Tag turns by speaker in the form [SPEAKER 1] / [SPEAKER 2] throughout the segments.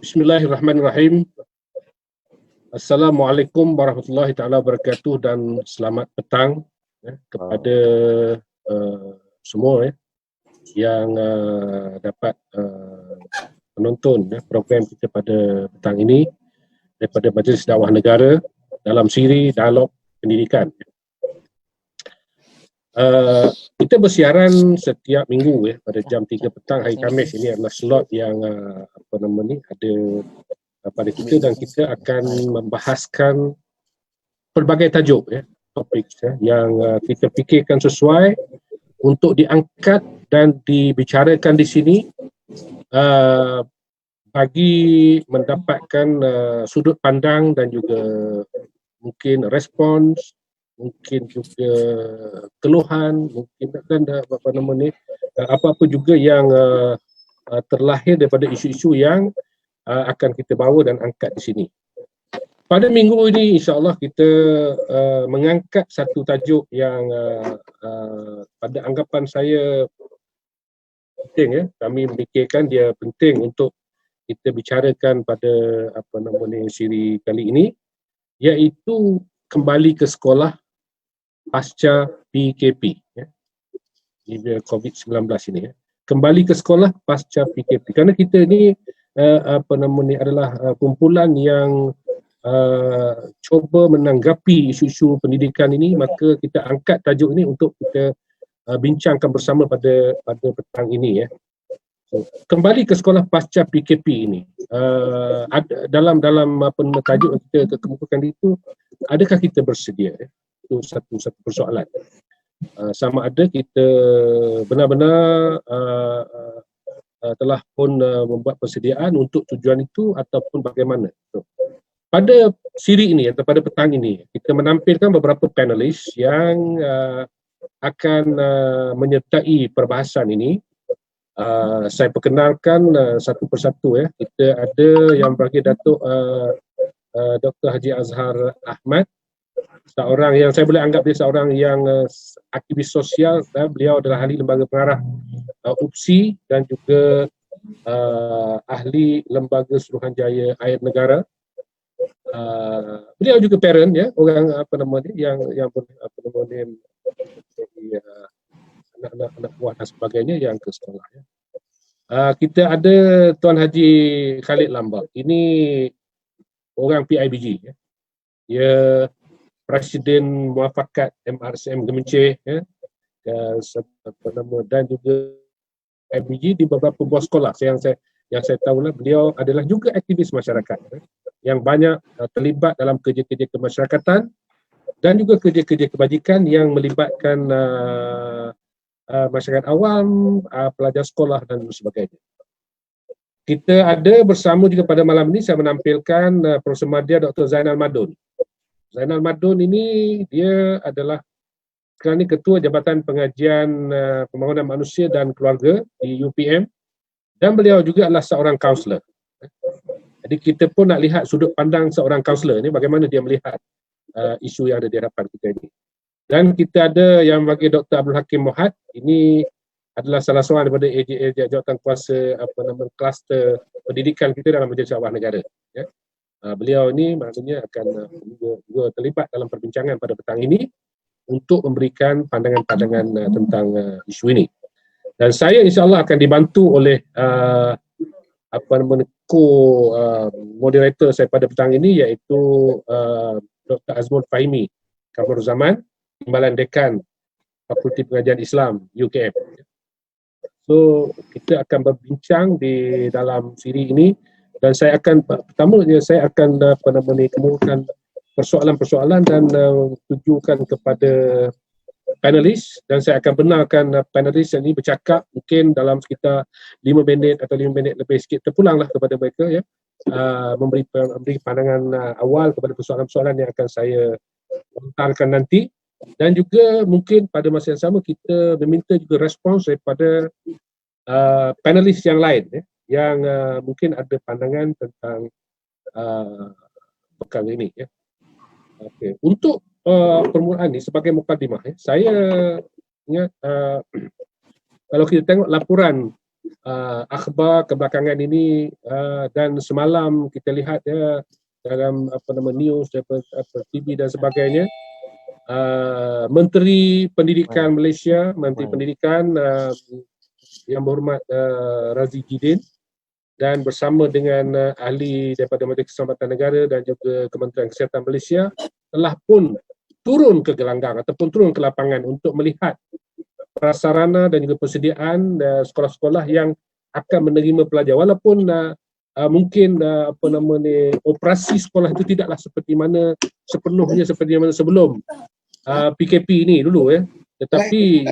[SPEAKER 1] Bismillahirrahmanirrahim. Assalamualaikum warahmatullahi taala wabarakatuh dan selamat petang kepada semua yang dapat menonton program kita pada petang ini daripada Majlis Dakwah Negara dalam siri Dialog Pendidikan. Kita bersiaran setiap minggu pada jam 3 petang hari Khamis. Ini adalah slot yang ada pada kita, dan kita akan membahaskan pelbagai tajuk topik yang kita fikirkan sesuai untuk diangkat dan dibicarakan di sini bagi mendapatkan sudut pandang dan juga mungkin respons, mungkin juga keluhan, mungkin dan apa-apa juga yang terlahir daripada isu-isu yang akan kita bawa dan angkat di sini. Pada minggu ini insya-Allah kita mengangkat satu tajuk yang pada anggapan saya penting kami memikirkan dia penting untuk kita bicarakan pada siri kali ini, iaitu kembali ke sekolah pasca PKP COVID-19 ini. Kembali ke sekolah pasca PKP, kerana kita ni adalah kumpulan yang cuba menanggapi isu-isu pendidikan ini, maka kita angkat tajuk ini untuk kita bincangkan bersama pada petang ini Kembali ke sekolah pasca PKP ini, dalam tajuk yang kita kemukakan itu, adakah kita bersedia? Itu satu persoalan. Sama ada kita benar-benar telah pun membuat persediaan untuk tujuan itu ataupun bagaimana. Pada siri ini atau pada petang ini, kita menampilkan beberapa panelis yang akan menyertai perbahasan ini. Saya perkenalkan satu persatu. Kita ada yang bagi Datuk Dr. Haji Azhar Ahmad, seorang yang saya boleh anggap dia seorang yang aktivis sosial. Beliau adalah ahli lembaga pengarah UPSI dan juga ahli lembaga Suruhanjaya Air Negara. Beliau juga parent, orang yang anak buah dan sebagainya yang ke sekolah. Kita ada Tuan Haji Khalid Lambak. Ini orang PIBG. Dia Presiden Muafakat MRSM Gemenceh, dan juga PIBG di beberapa buah sekolah. Yang saya tahu beliau adalah juga aktivis masyarakat yang banyak terlibat dalam kerja-kerja kemasyarakatan dan juga kerja-kerja kebajikan yang melibatkan masyarakat awam, pelajar sekolah dan sebagainya. Kita ada bersama juga pada malam ini, saya menampilkan Profesor Madya Dr. Zainal Madun. Zainal Madun ini dia adalah sekarang ini Ketua Jabatan Pengajian Pembangunan Manusia dan Keluarga di UPM, dan beliau juga adalah seorang kaunselor. Jadi kita pun nak lihat sudut pandang seorang kaunselor ni, bagaimana dia melihat isu yang ada di hadapan kita ini. Dan kita ada yang bagi Dr. Abdul Hakim Mohad. Ini adalah salah seorang daripada jawatan kuasa kluster pendidikan kita dalam Majlis Dakwah Negara. Beliau ini maksudnya akan juga terlibat dalam perbincangan pada petang ini untuk memberikan pandangan-pandangan tentang isu ini. Dan saya insya-Allah akan dibantu oleh moderator saya pada petang ini, iaitu Dr. Azmul Fahimi Kamaruzzaman, Timbalan Dekan Fakulti Pengajian Islam UKM. So kita akan berbincang di dalam siri ini, dan saya akan kemukakan persoalan-persoalan dan tujukan kepada panelis, dan saya akan benarkan panelis ini bercakap mungkin dalam sekitar 5 minit atau 5 minit lebih sikit, terpulanglah kepada mereka memberi pandangan awal kepada persoalan-persoalan yang akan saya lontarkan nanti. Dan juga mungkin pada masa yang sama kita meminta juga respons daripada panelis yang lain yang mungkin ada pandangan tentang perkara ini. Okay. Untuk permulaan ini sebagai mukadimah, saya ingat kalau kita tengok laporan akhbar kebelakangan ini, dan semalam kita lihat dalam news, TV dan sebagainya, Menteri Pendidikan Malaysia, Menteri Pendidikan Yang Berhormat Razi Jidin, dan bersama dengan ahli daripada Majlis Keselamatan Negara dan juga Kementerian Kesihatan Malaysia telah pun turun ke gelanggang ataupun turun ke lapangan untuk melihat prasarana dan juga persediaan sekolah-sekolah yang akan menerima pelajar. Walaupun mungkin operasi sekolah itu tidaklah sepenuhnya seperti mana sebelum PKP ini dulu, tetapi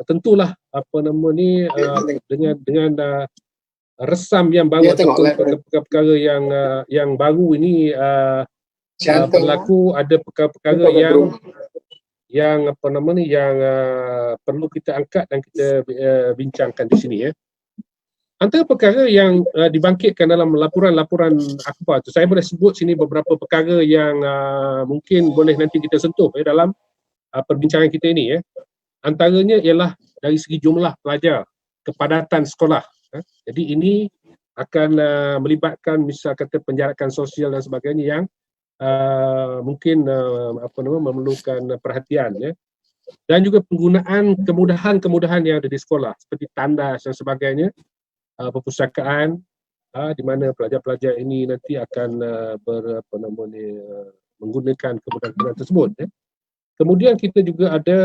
[SPEAKER 1] tentulah dengan resam yang baru ataupun perkara yang baru ini berlaku, ada perkara-perkara yang perlu kita angkat dan kita bincangkan di sini. Antara perkara yang dibangkitkan dalam laporan-laporan akhbar tu, saya boleh sebut sini beberapa perkara yang mungkin boleh nanti kita sentuh dalam perbincangan kita ini. Antaranya ialah dari segi jumlah pelajar, kepadatan sekolah. Jadi ini akan melibatkan misal kata penjarakan sosial dan sebagainya yang mungkin memerlukan perhatian, dan juga penggunaan kemudahan-kemudahan yang ada di sekolah seperti tandas dan sebagainya, perpustakaan, di mana pelajar-pelajar ini nanti akan menggunakan kemudahan-kemudahan tersebut. Kemudian kita juga ada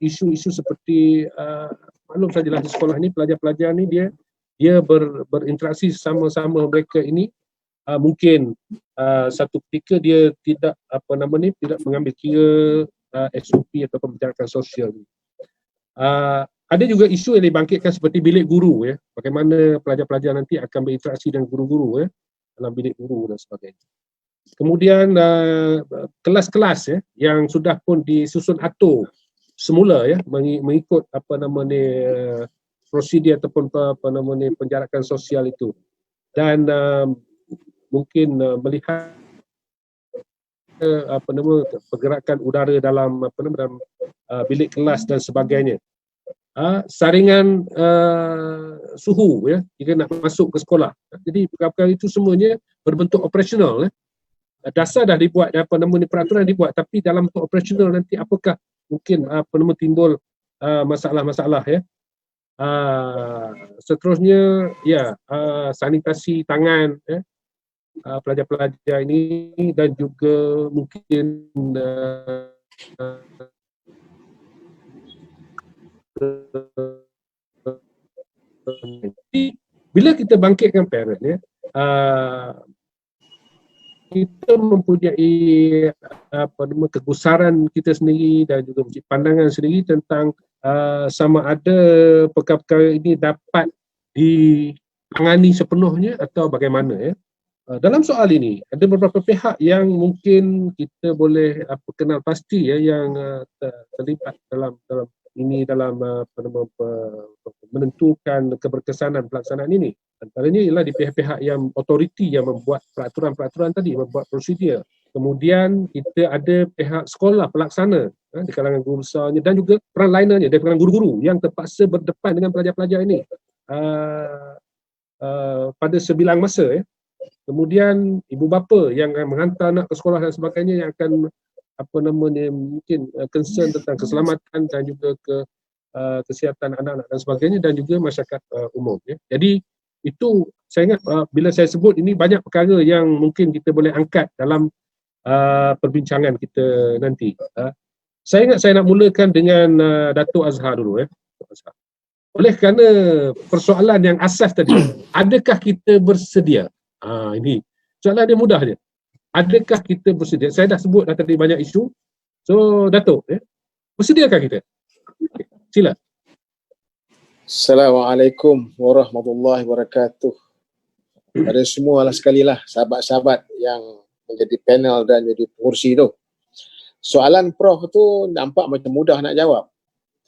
[SPEAKER 1] isu-isu seperti maklum sajalah di sekolah ni pelajar-pelajar ni dia berinteraksi sama-sama mereka ini. Mungkin satu ketika dia tidak tidak mengambil kira SOP atau pembicarakan sosial. Ada juga isu yang dibangkitkan seperti bilik guru, bagaimana pelajar-pelajar nanti akan berinteraksi dengan guru-guru dalam bilik guru dan sebagainya. Kemudian kelas-kelas yang sudah pun disusun atur semula mengikut prosedur ataupun penjarakan sosial itu, dan mungkin melihat pergerakan udara dalam bilik kelas dan sebagainya, saringan suhu jika nak masuk ke sekolah. Jadi perkara-perkara itu semuanya berbentuk operasional. Dasar dah dibuat, peraturan dibuat, tapi dalam bentuk operasional nanti apakah mungkin timbul masalah-masalah. Seterusnya sanitasi tangan pelajar-pelajar ini, dan juga mungkin bila kita bangkitkan parent, kita mempunyai kegusaran kita sendiri dan juga pandangan sendiri tentang sama ada perkara-perkara ini dapat ditangani sepenuhnya atau bagaimana. Dalam soal ini ada beberapa pihak yang mungkin kita boleh kenal pasti yang terlibat dalam menentukan keberkesanan pelaksanaan ini. Antaranya ialah di pihak-pihak yang otoriti yang membuat peraturan-peraturan tadi, membuat prosedur. Kemudian kita ada pihak sekolah pelaksana di kalangan guru besarnya, dan juga peran lainnya dari kalangan guru-guru yang terpaksa berdepan dengan pelajar-pelajar ini pada sebilang masa. Kemudian ibu bapa yang akan menghantar anak ke sekolah dan sebagainya, yang akan mungkin concern tentang keselamatan dan juga kesihatan anak-anak dan sebagainya, dan juga masyarakat umum. Jadi itu saya ingat bila saya sebut ini banyak perkara yang mungkin kita boleh angkat dalam perbincangan kita nanti. Saya ingat saya nak mulakan dengan Datuk Azhar dulu. Oleh kerana persoalan yang asas tadi, adakah kita bersedia? Ini soalan dia mudah je. Adakah kita bersedia? Saya dah sebut tadi banyak isu. So Datuk, bersediakah kita? Sila.
[SPEAKER 2] Assalamualaikum warahmatullahi wabarakatuh. Pada semualah sekalilah sahabat-sahabat yang menjadi panel dan jadi pengurusi tu. Soalan Prof tu nampak macam mudah nak jawab,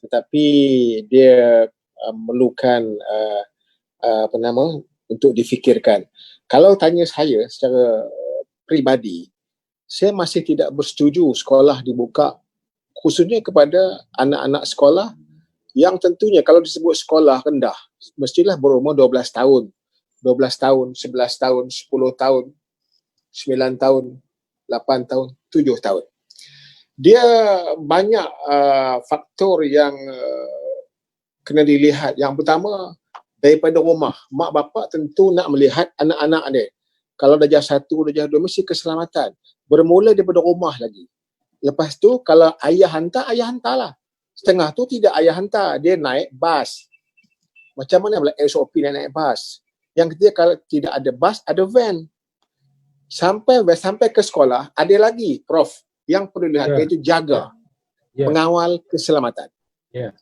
[SPEAKER 2] tetapi dia memerlukan untuk difikirkan. Kalau tanya saya secara peribadi, saya masih tidak bersetuju sekolah dibuka khususnya kepada anak-anak sekolah yang tentunya kalau disebut sekolah rendah, mestilah berumur 12 tahun. 12 tahun, 11 tahun, 10 tahun, 9 tahun, 8 tahun, 7 tahun. Dia banyak faktor yang kena dilihat. Yang pertama, daripada rumah. Mak bapak tentu nak melihat anak-anak dia. Kalau darjah 1, darjah 2, mesti keselamatan. Bermula daripada rumah lagi. Lepas tu, kalau ayah hantarlah. Setengah tu tidak ayah hantar. Dia naik bas. Macam mana pula SOP naik bas? Yang ketiga, kalau tidak ada bas, ada van. Sampai ke sekolah, ada lagi, Prof, yang perlu lihat, iaitu jaga. Pengawal keselamatan.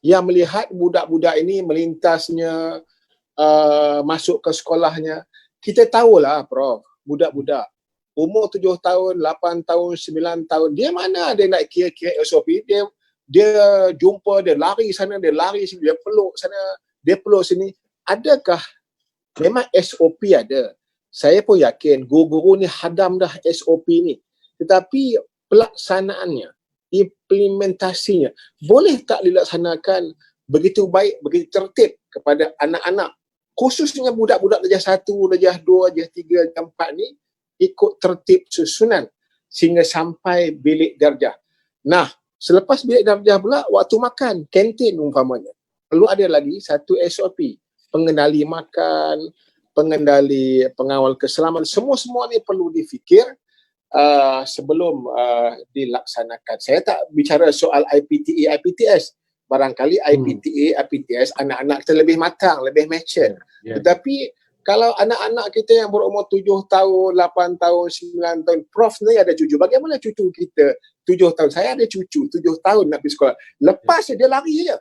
[SPEAKER 2] Yang melihat budak-budak ini melintasnya, masuk ke sekolahnya. Kita tahulah, Prof, budak-budak umur 7 tahun, 8 tahun, 9 tahun, dia mana dia nak kira-kira SOP, dia jumpa, dia lari sana, dia lari sini, dia peluk sana, dia peluk sini. Adakah memang SOP ada? Saya pun yakin guru-guru ni hadam dah SOP ni. Tetapi pelaksanaannya, implementasinya, boleh tak dilaksanakan begitu baik, begitu tertib kepada anak-anak, khususnya budak-budak darjah 1, darjah 2, darjah 3, darjah 4 ni, ikut tertib susunan sehingga sampai bilik darjah. Nah, selepas bilik darjah pula, waktu makan, kantin umpamanya, perlu ada lagi satu SOP, pengendali makan, pengendali pengawal keselamatan, semua-semua ni perlu difikir sebelum dilaksanakan. Saya tak bicara soal IPTA, IPTS. Barangkali IPTA, IPTS, anak-anak kita lebih matang, lebih mature. Tetapi kalau anak-anak kita yang berumur 7 tahun, 8 tahun, 9 tahun, Prof ni ada cucu. Bagaimana cucu kita 7 tahun? Saya ada cucu 7 tahun nak pergi sekolah. Lepas dia lari je.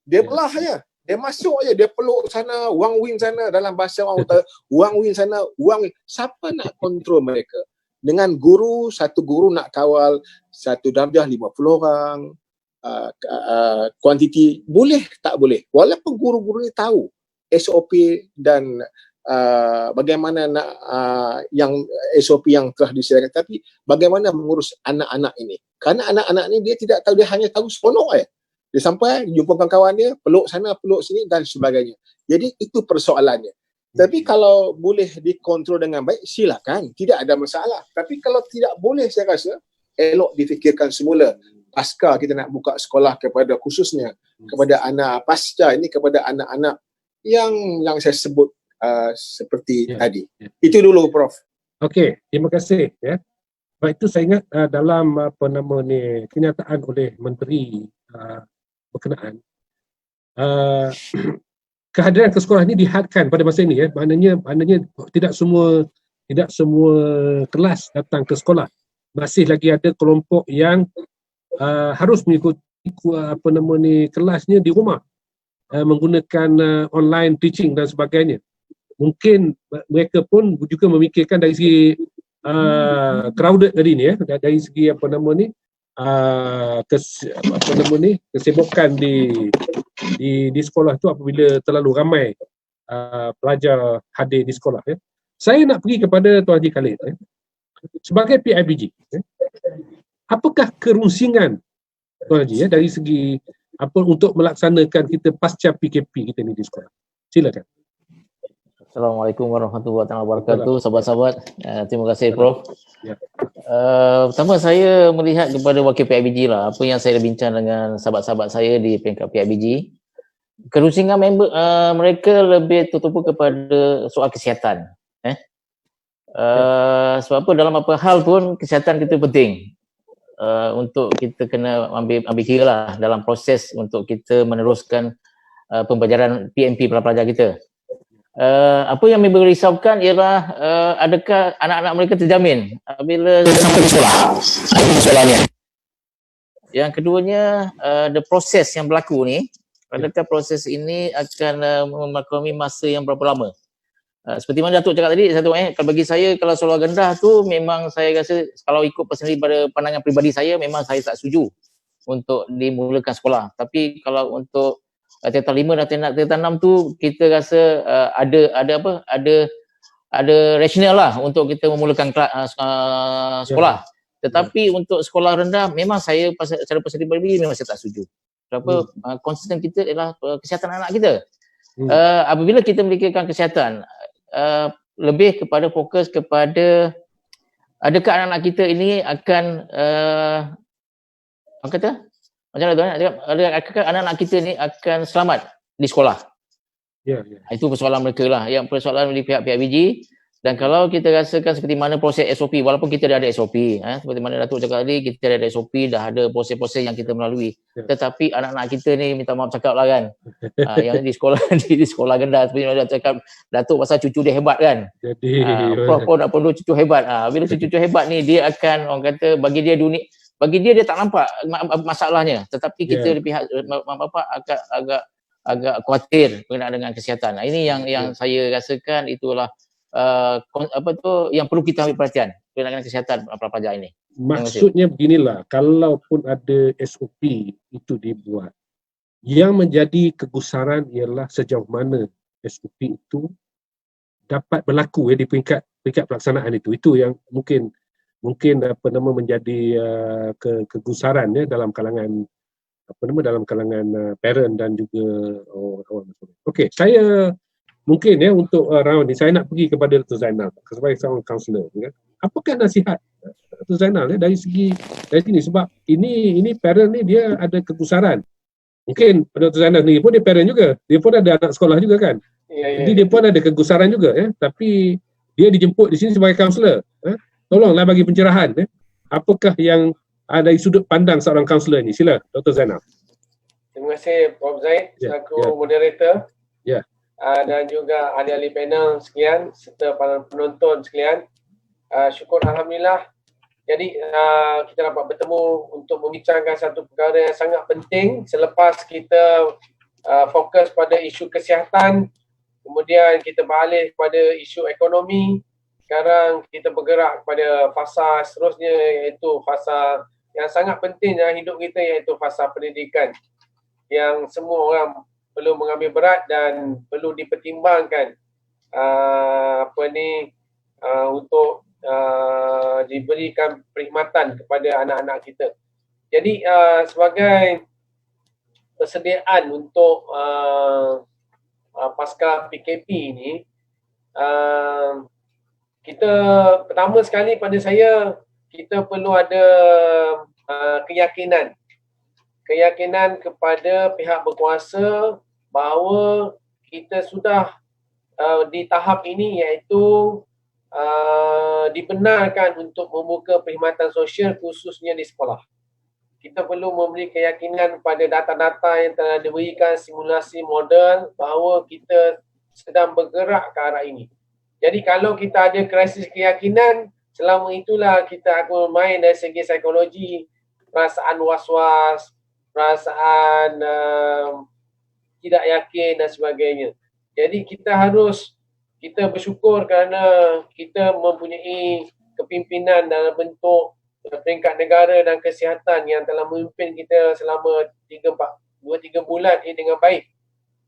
[SPEAKER 2] Dia belah je. Dia masuk je. Dia peluk sana, wang wing sana. Dalam bahasa orang utara, wang wing sana, wang wing. Siapa nak kontrol mereka? Dengan guru, satu guru nak kawal satu darjah 50 orang. Kuantiti boleh tak boleh? Walaupun guru-guru ni tahu SOP dan bagaimana nak yang SOP yang telah disediakan, tapi bagaimana mengurus anak-anak ini? Kerana anak-anak ini dia tidak tahu, dia hanya tahu seronok je. Dia sampai jumpa kawan dia, peluk sana, peluk sini dan sebagainya. Jadi itu persoalannya. Tapi kalau boleh dikontrol dengan baik, silakan, tidak ada masalah. Tapi kalau tidak boleh, saya rasa elok difikirkan semula. Pasca kita nak buka sekolah kepada khususnya kepada anak pasca ini, kepada anak-anak yang saya sebut seperti tadi. Itu dulu, Prof.
[SPEAKER 1] Okey, terima kasih. Baik, itu saya ingat dalam kenyataan oleh Menteri berkenaan, kehadiran ke sekolah ini dihadkan pada masa ini. Maknanya tidak semua kelas datang ke sekolah. Masih lagi ada kelompok yang harus mengikuti kelasnya di rumah, menggunakan online teaching dan sebagainya. Mungkin mereka pun juga memikirkan dari segi crowded tadi ni, dari segi kesibukan di sekolah tu apabila terlalu ramai pelajar hadir di sekolah. Saya nak pergi kepada Tuan Haji Khalid. Sebagai PIBG, apakah kerusingan Tuan Haji dari segi untuk melaksanakan kita pasca PKP kita ni di sekolah? Silakan.
[SPEAKER 3] Assalamualaikum warahmatullahi wabarakatuh, sahabat-sahabat. Terima kasih, Prof. Pertama, saya melihat kepada wakil PIBG lah, apa yang saya dah bincang dengan sahabat-sahabat saya di peringkat PIBG. Kerusingan member mereka lebih tertumpu kepada soal kesihatan. Sebab apa, dalam apa hal pun kesihatan kita penting. Untuk kita kena ambil kira lah dalam proses untuk kita meneruskan pembelajaran PMP pelajar kita. Apa yang member risaukan ialah adakah anak-anak mereka terjamin bila sampai ke sekolah? Itu soalannya. Yang keduanya, the proses yang berlaku ni, adakah proses ini akan memakumi masa yang berapa lama? Seperti mana Datuk cakap tadi, kalau bagi saya, kalau sekolah rendah tu memang saya rasa, kalau ikut personally pada pandangan peribadi saya, memang saya tak setuju untuk dimulakan sekolah. Tapi kalau untuk tingkatan 5 dan tingkatan 6 tu, kita rasa ada rasional lah untuk kita memulakan sekolah. Tetapi untuk sekolah rendah, memang saya secara personally memang saya tak setuju. Berapa concern kita adalah kesihatan anak kita.
[SPEAKER 1] Hmm.
[SPEAKER 3] Apabila kita memikirkan kesihatan, lebih kepada fokus kepada adakah anak-anak kita ini akan apa kata? Macam mana tuan? Adakah anak-anak kita ni akan selamat di sekolah?
[SPEAKER 1] Ya.
[SPEAKER 3] Itu persoalan mereka lah. Yang persoalan dari pihak PIBG. Dan kalau kita rasakan seperti mana proses SOP, walaupun kita dah ada SOP, seperti mana Datuk cakap tadi, kita dah ada SOP, dah ada proses-proses yang kita melalui.
[SPEAKER 1] Ya.
[SPEAKER 3] Tetapi anak-anak kita ni, minta maaf cakap lah kan, yang di sekolah di sekolah rendah, seperti mana cakap, Datuk pasal cucu dia hebat kan.
[SPEAKER 1] Jadi
[SPEAKER 3] Prof pun nak perlu cucu hebat. Bila cucu hebat ni, dia akan, orang kata, bagi dia dia tak nampak masalahnya. Tetapi kita di pihak mak bapak agak khawatir berkenaan dengan kesihatan. Ini yang saya rasakan itulah yang perlu kita ambil perhatian berkenaan dengan kesihatan pelajar ini.
[SPEAKER 1] Maksudnya beginilah, kalaupun ada SOP itu dibuat, yang menjadi kegusaran ialah sejauh mana SOP itu dapat berlaku di peringkat pelaksanaan itu. Itu yang mungkin menjadi kegusaran dalam kalangan parent dan juga orang. Okey, saya mungkin untuk round ni saya nak pergi kepada Dr. Zainal sebagai seorang kaunselor. Apakah nasihat Dr. Zainal dari sini, sebab ini parent ni dia ada kegusaran. Mungkin Dr. Zainal ni pun dia parent juga. Dia pun ada anak sekolah juga kan. Jadi dia pun ada kegusaran juga tapi dia dijemput di sini sebagai kaunselor. Tolonglah bagi pencerahan. Apakah yang dari sudut pandang seorang kaunselor ni? Sila Dr. Zainal.
[SPEAKER 4] Terima kasih Prof Zaid selaku moderator.
[SPEAKER 1] Ya.
[SPEAKER 4] Dan juga ahli-ahli panel sekalian serta para penonton sekalian. Syukur Alhamdulillah. Jadi kita dapat bertemu untuk membincangkan satu perkara yang sangat penting selepas kita fokus pada isu kesihatan, kemudian kita beralih kepada isu ekonomi. Sekarang kita bergerak kepada fasa seterusnya, iaitu fasa yang sangat penting dalam hidup kita, iaitu fasa pendidikan, yang semua orang perlu mengambil berat dan perlu dipertimbangkan untuk diberikan perkhidmatan kepada anak-anak kita. Jadi sebagai persediaan untuk pasca PKP ini, kita pertama sekali pada saya, kita perlu ada keyakinan kepada pihak berkuasa bahawa kita sudah di tahap ini, iaitu dibenarkan untuk membuka perkhidmatan sosial khususnya di sekolah. Kita perlu memberi keyakinan kepada data-data yang telah diberikan, simulasi model bahawa kita sedang bergerak ke arah ini. Jadi kalau kita ada krisis keyakinan, selama itulah kita akan main dari segi psikologi, perasaan was-was, perasaan tidak yakin dan sebagainya. Jadi kita bersyukur kerana kita mempunyai kepimpinan dalam bentuk peringkat negara dan kesihatan yang telah memimpin kita selama 2-3 bulan ini dengan baik.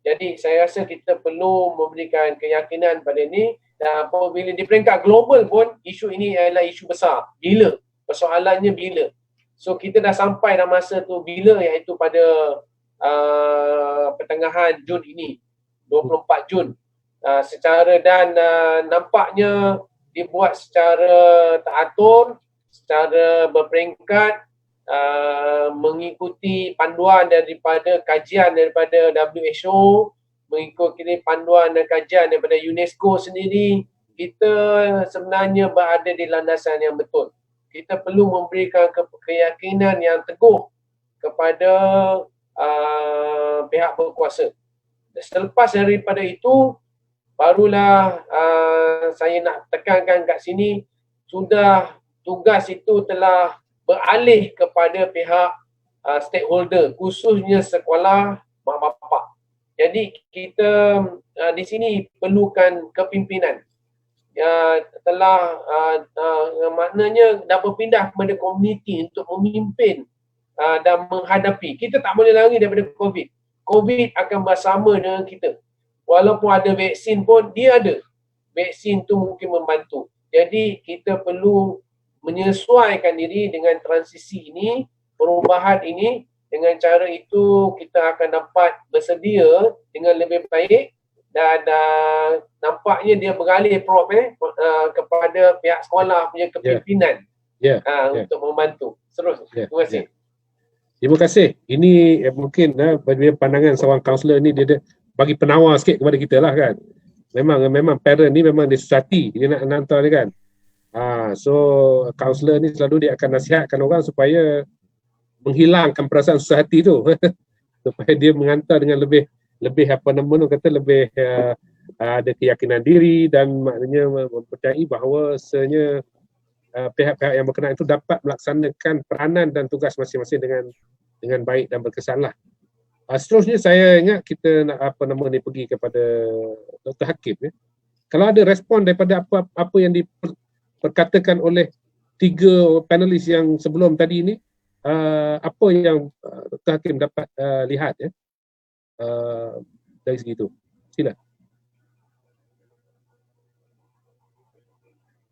[SPEAKER 4] Jadi saya rasa kita perlu memberikan keyakinan pada ini. Dan apabila di peringkat global pun, isu ini adalah isu besar. Bila? Persoalannya bila? So kita dah sampai dalam masa tu bila, iaitu pada pertengahan Jun ini, 24 Jun. Nampaknya dibuat secara teratur, secara berperingkat, mengikuti panduan daripada kajian daripada WHO, mengikuti panduan dan kajian daripada UNESCO sendiri. Kita sebenarnya berada di landasan yang betul. Kita perlu memberikan keyakinan yang teguh kepada pihak berkuasa. Selepas daripada itu, barulah saya nak tekankan kat sini, sudah tugas itu telah beralih kepada pihak stakeholder, khususnya sekolah, mak bapak. Jadi kita di sini perlukan kepimpinan. Maknanya dah berpindah kepada komuniti untuk memimpin dan menghadapi. Kita tak boleh lari daripada COVID. COVID akan bersama dengan kita. Walaupun ada vaksin pun, dia ada. Vaksin tu mungkin membantu. Jadi kita perlu menyesuaikan diri dengan transisi ini, perubahan ini, Dengan cara itu kita akan dapat bersedia dengan lebih baik dan nampaknya dia beralih Prof kepada pihak sekolah punya kepimpinan untuk membantu. Terus, terima kasih.
[SPEAKER 1] Terima kasih. Ini mungkin bagi pandangan seorang kaunselor ni dia bagi penawar sikit kepada kita lah kan. Memang parent ni memang dia susah hati dia nak hantar ni kan. So kaunselor ni selalu dia akan nasihatkan orang supaya menghilangkan perasaan susah hati tu supaya dia mengantar dengan lebih lebih ada keyakinan diri dan maknanya mempercayai bahawa sebenarnya pihak-pihak yang berkenaan itu dapat melaksanakan peranan dan tugas masing-masing dengan baik dan berkesan lah. Seterusnya saya ingat kita nak pergi kepada Dr. Hakim ya. Kalau ada respon daripada apa yang diperkatakan oleh 3 panelis yang sebelum tadi ini, apa yang Dr. Hakim dapat lihat ya dari segi itu. Sila.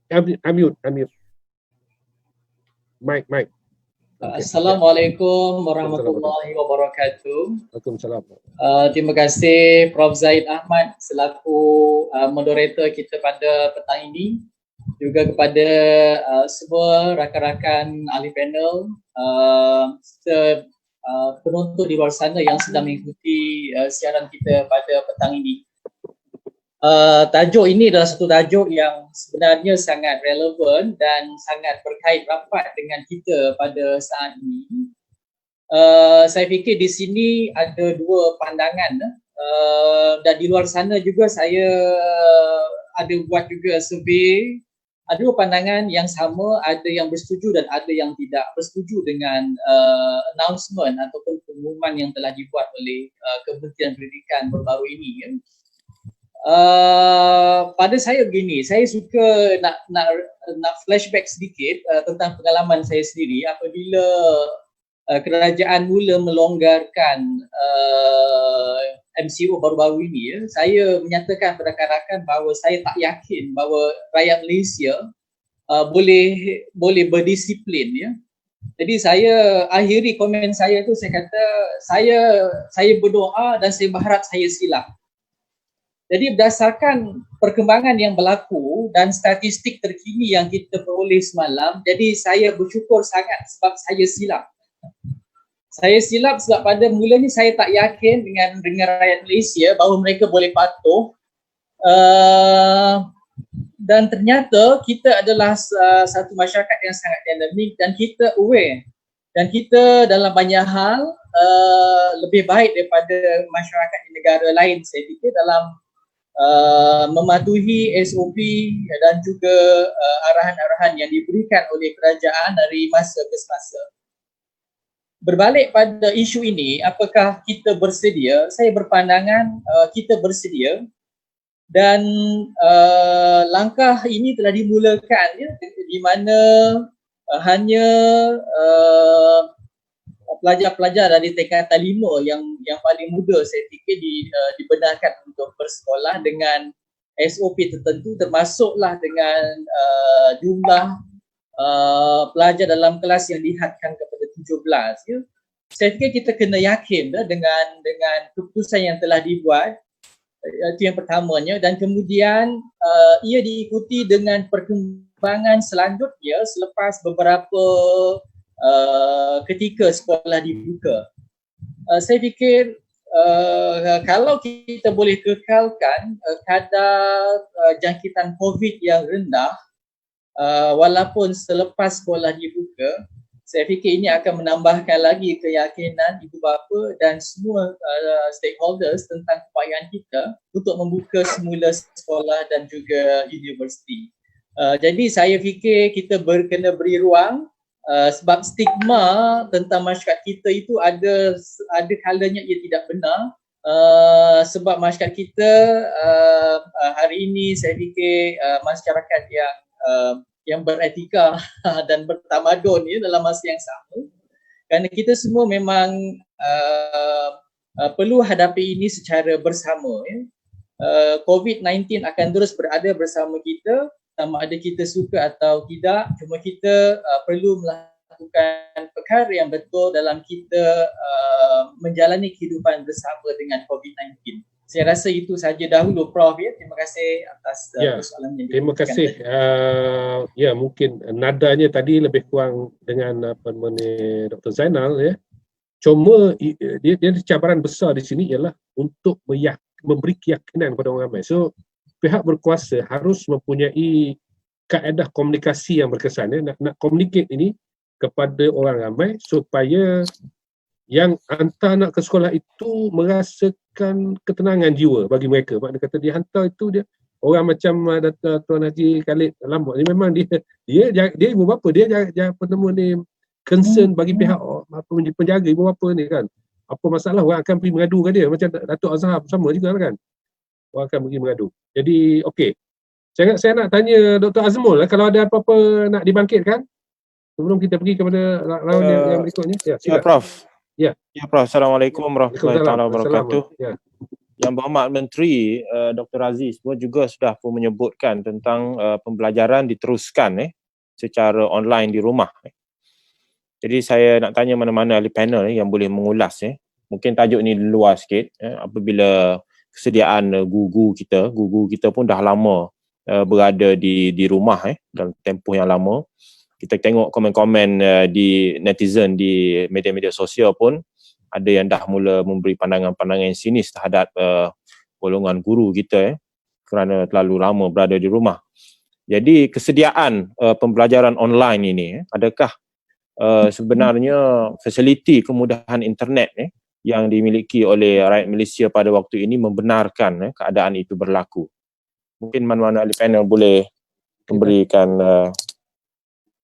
[SPEAKER 1] Unmute. Mic. Okay.
[SPEAKER 5] Assalamualaikum warahmatullahi wabarakatuh.
[SPEAKER 1] Waalaikumsalam.
[SPEAKER 5] Terima kasih Prof. Zaid Ahmad selaku moderator kita pada petang ini. Juga kepada semua rakan-rakan ahli panel, serta penonton di luar sana yang sedang mengikuti siaran kita pada petang ini. Tajuk ini adalah satu tajuk yang sebenarnya sangat relevan dan sangat berkait rapat dengan kita pada saat ini. Saya fikir di sini ada 2 pandangan dan di luar sana juga saya ada buat juga survey. Ada 2 pandangan yang sama, ada yang bersetuju dan ada yang tidak bersetuju dengan announcement ataupun pengumuman yang telah dibuat oleh Kementerian Pendidikan baru-baru ini ya. Pada saya begini, saya suka nak flashback sedikit tentang pengalaman saya sendiri apabila kerajaan mula melonggarkan MCO baru-baru ini ya. Saya menyatakan kepada rakan-rakan bahawa saya tak yakin bahawa rakyat Malaysia boleh berdisiplin ya. Jadi saya akhiri komen saya tu, saya kata saya berdoa dan saya berharap saya silap. Jadi berdasarkan perkembangan yang berlaku dan statistik terkini yang kita peroleh semalam, jadi saya bersyukur sangat sebab saya silap. Saya silap sebab pada mulanya saya tak yakin dengan rakyat Malaysia bahawa mereka boleh patuh. Dan ternyata kita adalah satu masyarakat yang sangat dinamik dan kita aware. Dan kita dalam banyak hal lebih baik daripada masyarakat di negara lain, saya fikir, dalam mematuhi SOP dan juga arahan-arahan yang diberikan oleh kerajaan dari masa ke semasa. Berbalik pada isu ini, apakah kita bersedia? Saya berpandangan kita bersedia dan langkah ini telah dimulakan ya, di mana hanya pelajar-pelajar dari tingkatan 5 yang paling muda saya fikir dibenarkan untuk bersekolah dengan SOP tertentu, termasuklah dengan jumlah pelajar dalam kelas yang dihadkan kepada 17 ya. Saya fikir kita kena yakin dengan keputusan yang telah dibuat. Itu yang pertamanya, dan kemudian ia diikuti dengan perkembangan selanjutnya selepas beberapa ketika sekolah dibuka. Saya fikir kalau kita boleh kekalkan kadar jangkitan COVID yang rendah walaupun selepas sekolah dibuka, saya fikir ini akan menambahkan lagi keyakinan ibu bapa dan semua stakeholders tentang keupayaan kita untuk membuka semula sekolah dan juga universiti. Jadi saya fikir kita kena beri ruang sebab stigma tentang masyarakat kita itu ada kalanya ia tidak benar. Sebab masyarakat kita hari ini saya fikir masyarakat yang beretika dan bertamadun ya, dalam masa yang sama, kerana kita semua memang perlu hadapi ini secara bersama ya. COVID-19 akan terus berada bersama kita, sama ada kita suka atau tidak. Cuma kita perlu melakukan perkara yang betul dalam kita menjalani kehidupan bersama dengan COVID-19. Saya rasa itu saja dahulu Prof. Ya. Terima kasih atas persoalan yang
[SPEAKER 1] terima kasih. Ya, mungkin nadanya tadi lebih kurang dengan apa namanya Dr. Zainal ya. Cuma dia cabaran besar di sini ialah untuk memberi keyakinan kepada orang ramai. So pihak berkuasa harus mempunyai kaedah komunikasi yang berkesan ya. Nak communicate ini kepada orang ramai supaya yang hantar anak ke sekolah itu merasakan ketenangan jiwa bagi mereka. Maknanya kata dia hantar itu dia orang macam Tuan Haji Khalid Lambok ni memang dia ibu bapa dia apa nama ni concern bagi pihak penjaga ibu bapa ni kan. Apa masalah orang akan pergi mengadu ke dia macam Datuk Azhar sama juga kan. Orang akan pergi mengadu. Jadi okey. Saya nak tanya Dr. Azmul kalau ada apa-apa nak dibangkitkan sebelum kita pergi kepada lawan yang berikutnya.
[SPEAKER 6] Ya, Prof.
[SPEAKER 1] Ya.
[SPEAKER 6] Ya, Prof. Assalamualaikum warahmatullahi wabarakatuh.
[SPEAKER 1] Ya.
[SPEAKER 6] Yang Berhormat Menteri Dr. Aziz pun juga sudah pun menyebutkan tentang pembelajaran diteruskan secara online di rumah. Jadi saya nak tanya mana-mana ahli panel yang boleh mengulas. Mungkin tajuk ni luar sikit. Apabila kesediaan guru kita pun dah lama berada di rumah dalam tempoh yang lama. Kita tengok komen-komen di netizen di media-media sosial pun ada yang dah mula memberi pandangan-pandangan yang sinis terhadap golongan guru kita kerana terlalu lama berada di rumah. Jadi kesediaan pembelajaran online ini adakah sebenarnya fasiliti kemudahan internet yang dimiliki oleh rakyat Malaysia pada waktu ini membenarkan keadaan itu berlaku? Mungkin mana-mana ahli panel boleh memberikan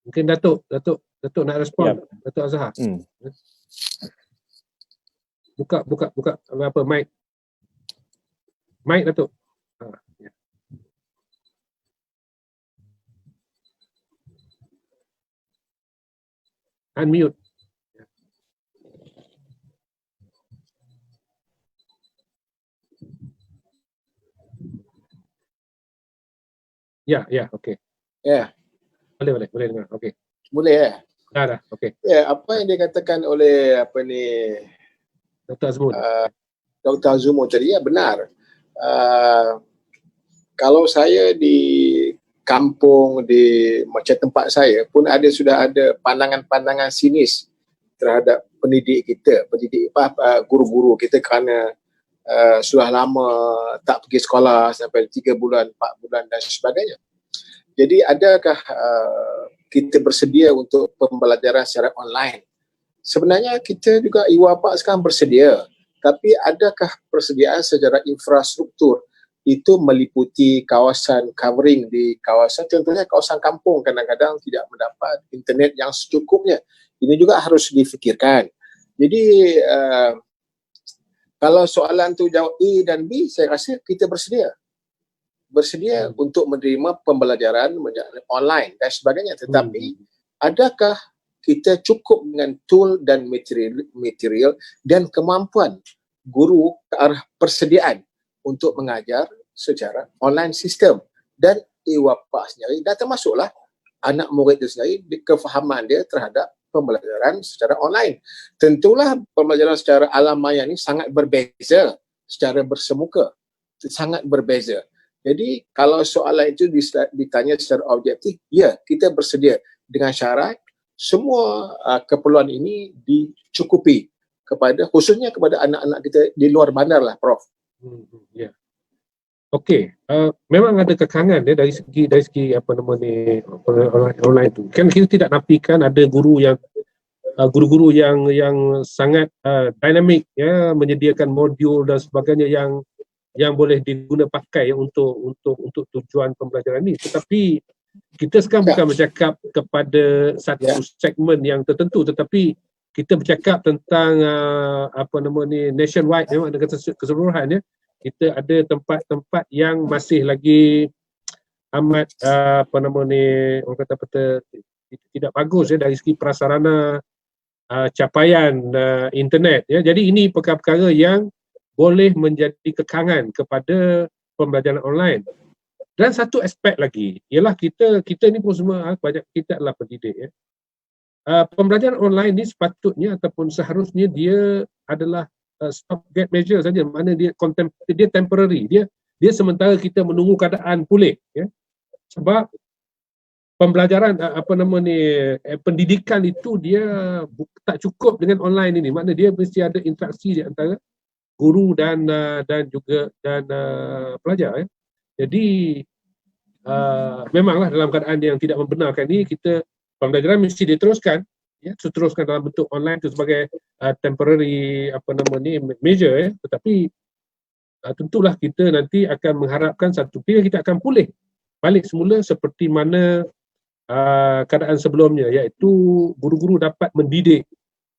[SPEAKER 1] mungkin Datuk nak respon.
[SPEAKER 6] Ya.
[SPEAKER 1] Datuk Azhar. Buka apa mic. Mic Datuk. Ya. Unmute. Ya, okey.
[SPEAKER 2] Ya.
[SPEAKER 1] Boleh dengar. Okey.
[SPEAKER 2] Boleh
[SPEAKER 1] Dah, okey.
[SPEAKER 2] Ya, apa yang dikatakan oleh
[SPEAKER 1] Dr. Azmul.
[SPEAKER 2] Dr. Azumul tadi benar. Kalau saya di kampung di macam tempat saya pun sudah ada pandangan-pandangan sinis terhadap pendidik guru-guru kita kerana sudah lama tak pergi sekolah sampai 3 bulan, 4 bulan dan sebagainya. Jadi adakah kita bersedia untuk pembelajaran secara online? Sebenarnya kita juga IWAPAK sekarang bersedia, tapi adakah persediaan secara infrastruktur itu meliputi kawasan covering di kawasan, contohnya kawasan kampung kadang-kadang tidak mendapat internet yang secukupnya. Ini juga harus difikirkan. Jadi kalau soalan tu jawab A dan B, saya rasa kita bersedia untuk menerima pembelajaran online dan sebagainya. Tetapi adakah kita cukup dengan tool dan material dan kemampuan guru ke arah persediaan untuk mengajar secara online sistem, dan IWAPAK sendiri dan termasuklah anak murid itu sendiri kefahaman dia terhadap pembelajaran secara online. Tentulah pembelajaran secara alam maya ini sangat berbeza secara bersemuka, sangat berbeza. Jadi kalau soalan itu ditanya secara objektif, ya kita bersedia dengan syarat semua keperluan ini dicukupi khususnya kepada anak-anak kita di luar bandar lah, Prof.
[SPEAKER 1] Ya. Okey, memang ada kekangan dari segi apa nama ni online tu. Kan kita tidak nafikan ada guru-guru yang sangat dinamik ya, menyediakan modul dan sebagainya yang boleh diguna pakai untuk tujuan pembelajaran ini. Tetapi kita sekarang bukan bercakap kepada satu segmen yang tertentu, tetapi kita bercakap tentang apa nama ni nationwide, memang dengan keseluruhan ya. Kita ada tempat-tempat yang masih lagi amat apa nama ni orang kata tidak bagus ya dari segi prasarana capaian internet ya. Jadi ini perkara-perkara yang boleh menjadi kekangan kepada pembelajaran online. Dan satu aspek lagi ialah kita ni pun semua banyak kita adalah pendidik ya. pembelajaran online ni sepatutnya ataupun seharusnya dia adalah stopgap measure saja, mana dia temporary, dia sementara kita menunggu keadaan pulih, ya. Sebab pembelajaran pendidikan itu dia tak cukup dengan online ini, makna dia mesti ada interaksi di antara guru dan juga pelajar, ya. Jadi memanglah dalam keadaan yang tidak membenarkan ini, kita pembelajaran mesti diteruskan, ya, seteruskan dalam bentuk online itu sebagai temporary measure, ya. Tetapi tentulah kita nanti akan mengharapkan satu bila kita akan pulih balik semula seperti mana keadaan sebelumnya, iaitu guru-guru dapat mendidik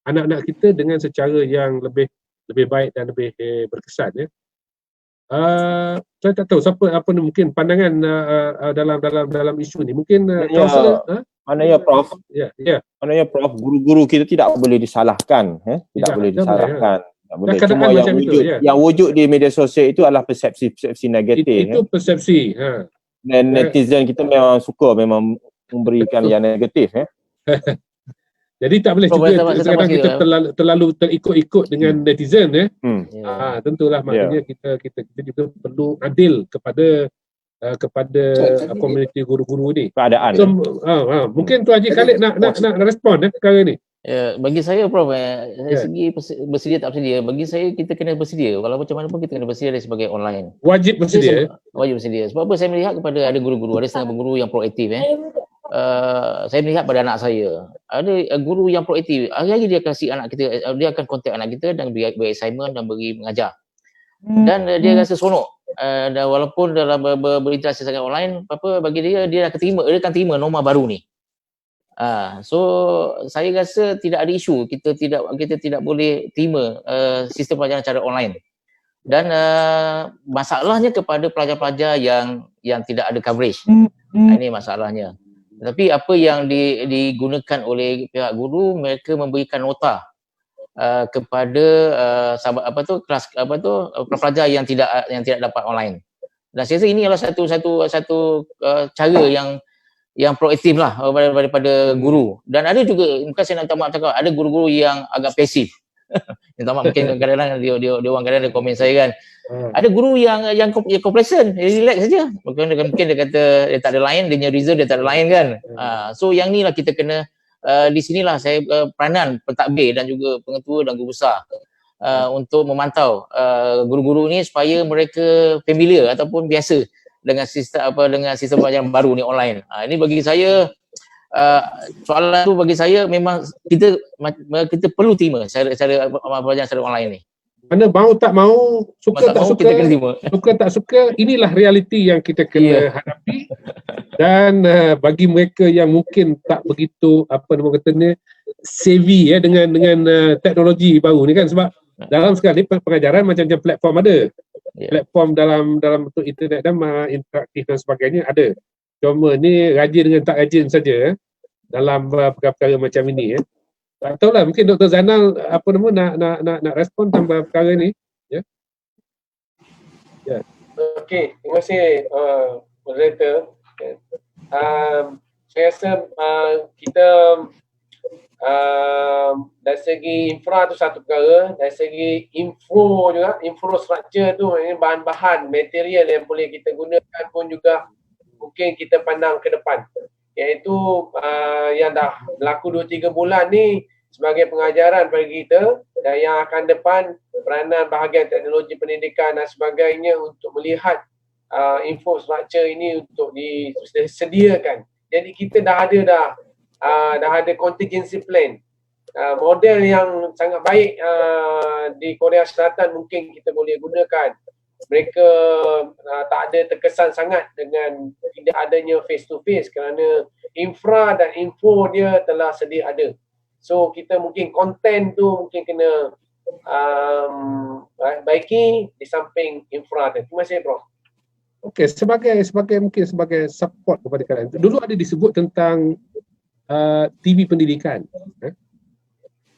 [SPEAKER 1] anak-anak kita dengan secara yang lebih baik dan lebih berkesan, ya. Saya tak tahu siapa mungkin pandangan dalam isu ni. Mungkin
[SPEAKER 6] maknanya Prof, maknanya Prof, guru-guru kita tidak boleh disalahkan, tidak boleh disalahkan. Tak boleh. Cuma yang wujud di media sosial itu adalah persepsi negatif.
[SPEAKER 1] Itu persepsi.
[SPEAKER 6] Dan netizen kita memang suka memberikan yang negatif,
[SPEAKER 1] Jadi tak boleh juga kadang kita terlalu terikut-ikut dengan netizen, ya. Tentulah maknanya kita juga perlu adil kepada komuniti guru-guru ni.
[SPEAKER 6] Keadaan.
[SPEAKER 1] So, mungkin Tu Haji Khalid nak respon perkara ni.
[SPEAKER 3] Ya, bagi saya Prof, dari segi bersedia tak bersedia, bagi saya kita kena bersedia. Walau macam mana pun kita kena bersedia dari sebagai online.
[SPEAKER 1] Wajib bersedia.
[SPEAKER 3] Wajib bersedia. Sebab apa? Saya melihat kepada ada guru-guru, ada setengah guru yang proaktif. Saya melihat pada anak saya, ada guru yang proaktif. Hari-hari dia kasih anak kita, dia akan kontak anak kita dan beri assignment dan beri mengajar. Dan dia rasa seronok. Dan walaupun dalam berinteraksi sangat online, bagi dia akan terima norma baru ni. So saya rasa tidak ada isu, kita tidak boleh terima sistem pelajaran secara online. Dan masalahnya kepada pelajar-pelajar yang tidak ada coverage. Ini masalahnya. Tapi apa yang digunakan oleh pihak guru, mereka memberikan nota kepada kelas pelajar yang tidak dapat online. Dan saya rasa ini adalah satu cara yang proaktif lah daripada guru. Dan ada juga, mungkin saya nak minta maaf cakap, ada guru-guru yang agak pasif. Minta maaf, mungkin kadang-kadang dia orang kadang-kadang komen saya kan. Ada guru yang complacent, relax saja. Mungkin dia kata dia tak ada lain, dia punya result dia tak ada lain kan. So yang ni lah kita kena, di sinilah saya peranan pentadbir dan juga pengetua dan guru besar untuk memantau guru-guru ni supaya mereka familiar ataupun biasa dengan sistem pelajaran baru ni online. Ini bagi saya soalan tu bagi saya memang kita perlu terima cara pelajaran secara online ni.
[SPEAKER 1] Mana mau tak mau, suka tak suka,
[SPEAKER 3] kita kena terima.
[SPEAKER 1] Suka tak suka, inilah realiti yang kita kena hadapi. Dan bagi mereka yang mungkin tak begitu savvy dengan teknologi baru ni kan, sebab dalam sekali pengajaran macam-macam platform ada. Platform dalam bentuk internet dan interaktif dan sebagainya ada. Cuma ni rajin dengan tak rajin saja dalam perkara-perkara macam ini. Tak tahulah, mungkin Dr. Zainal nak respon tambah perkara ni.
[SPEAKER 4] Okey, terima kasih moderator. Saya rasa kita dari segi infra tu satu perkara, dari segi infrastructure tu, bahan-bahan material yang boleh kita gunakan pun juga mungkin kita pandang ke depan, iaitu yang dah berlaku 2-3 bulan ni sebagai pengajaran bagi kita, dan yang akan depan peranan bahagian teknologi pendidikan dan sebagainya untuk melihat infrastructure ini untuk disediakan. Jadi kita dah ada contingency plan. Model yang sangat baik di Korea Selatan mungkin kita boleh gunakan. Mereka tak ada terkesan sangat dengan tidak adanya face to face kerana infra dan info dia telah sedia ada. So kita mungkin konten tu mungkin kena baiki di samping infra tu. Terima kasih Prof.
[SPEAKER 1] Okey, sebagai support kepada kalian. Dulu ada disebut tentang TV pendidikan.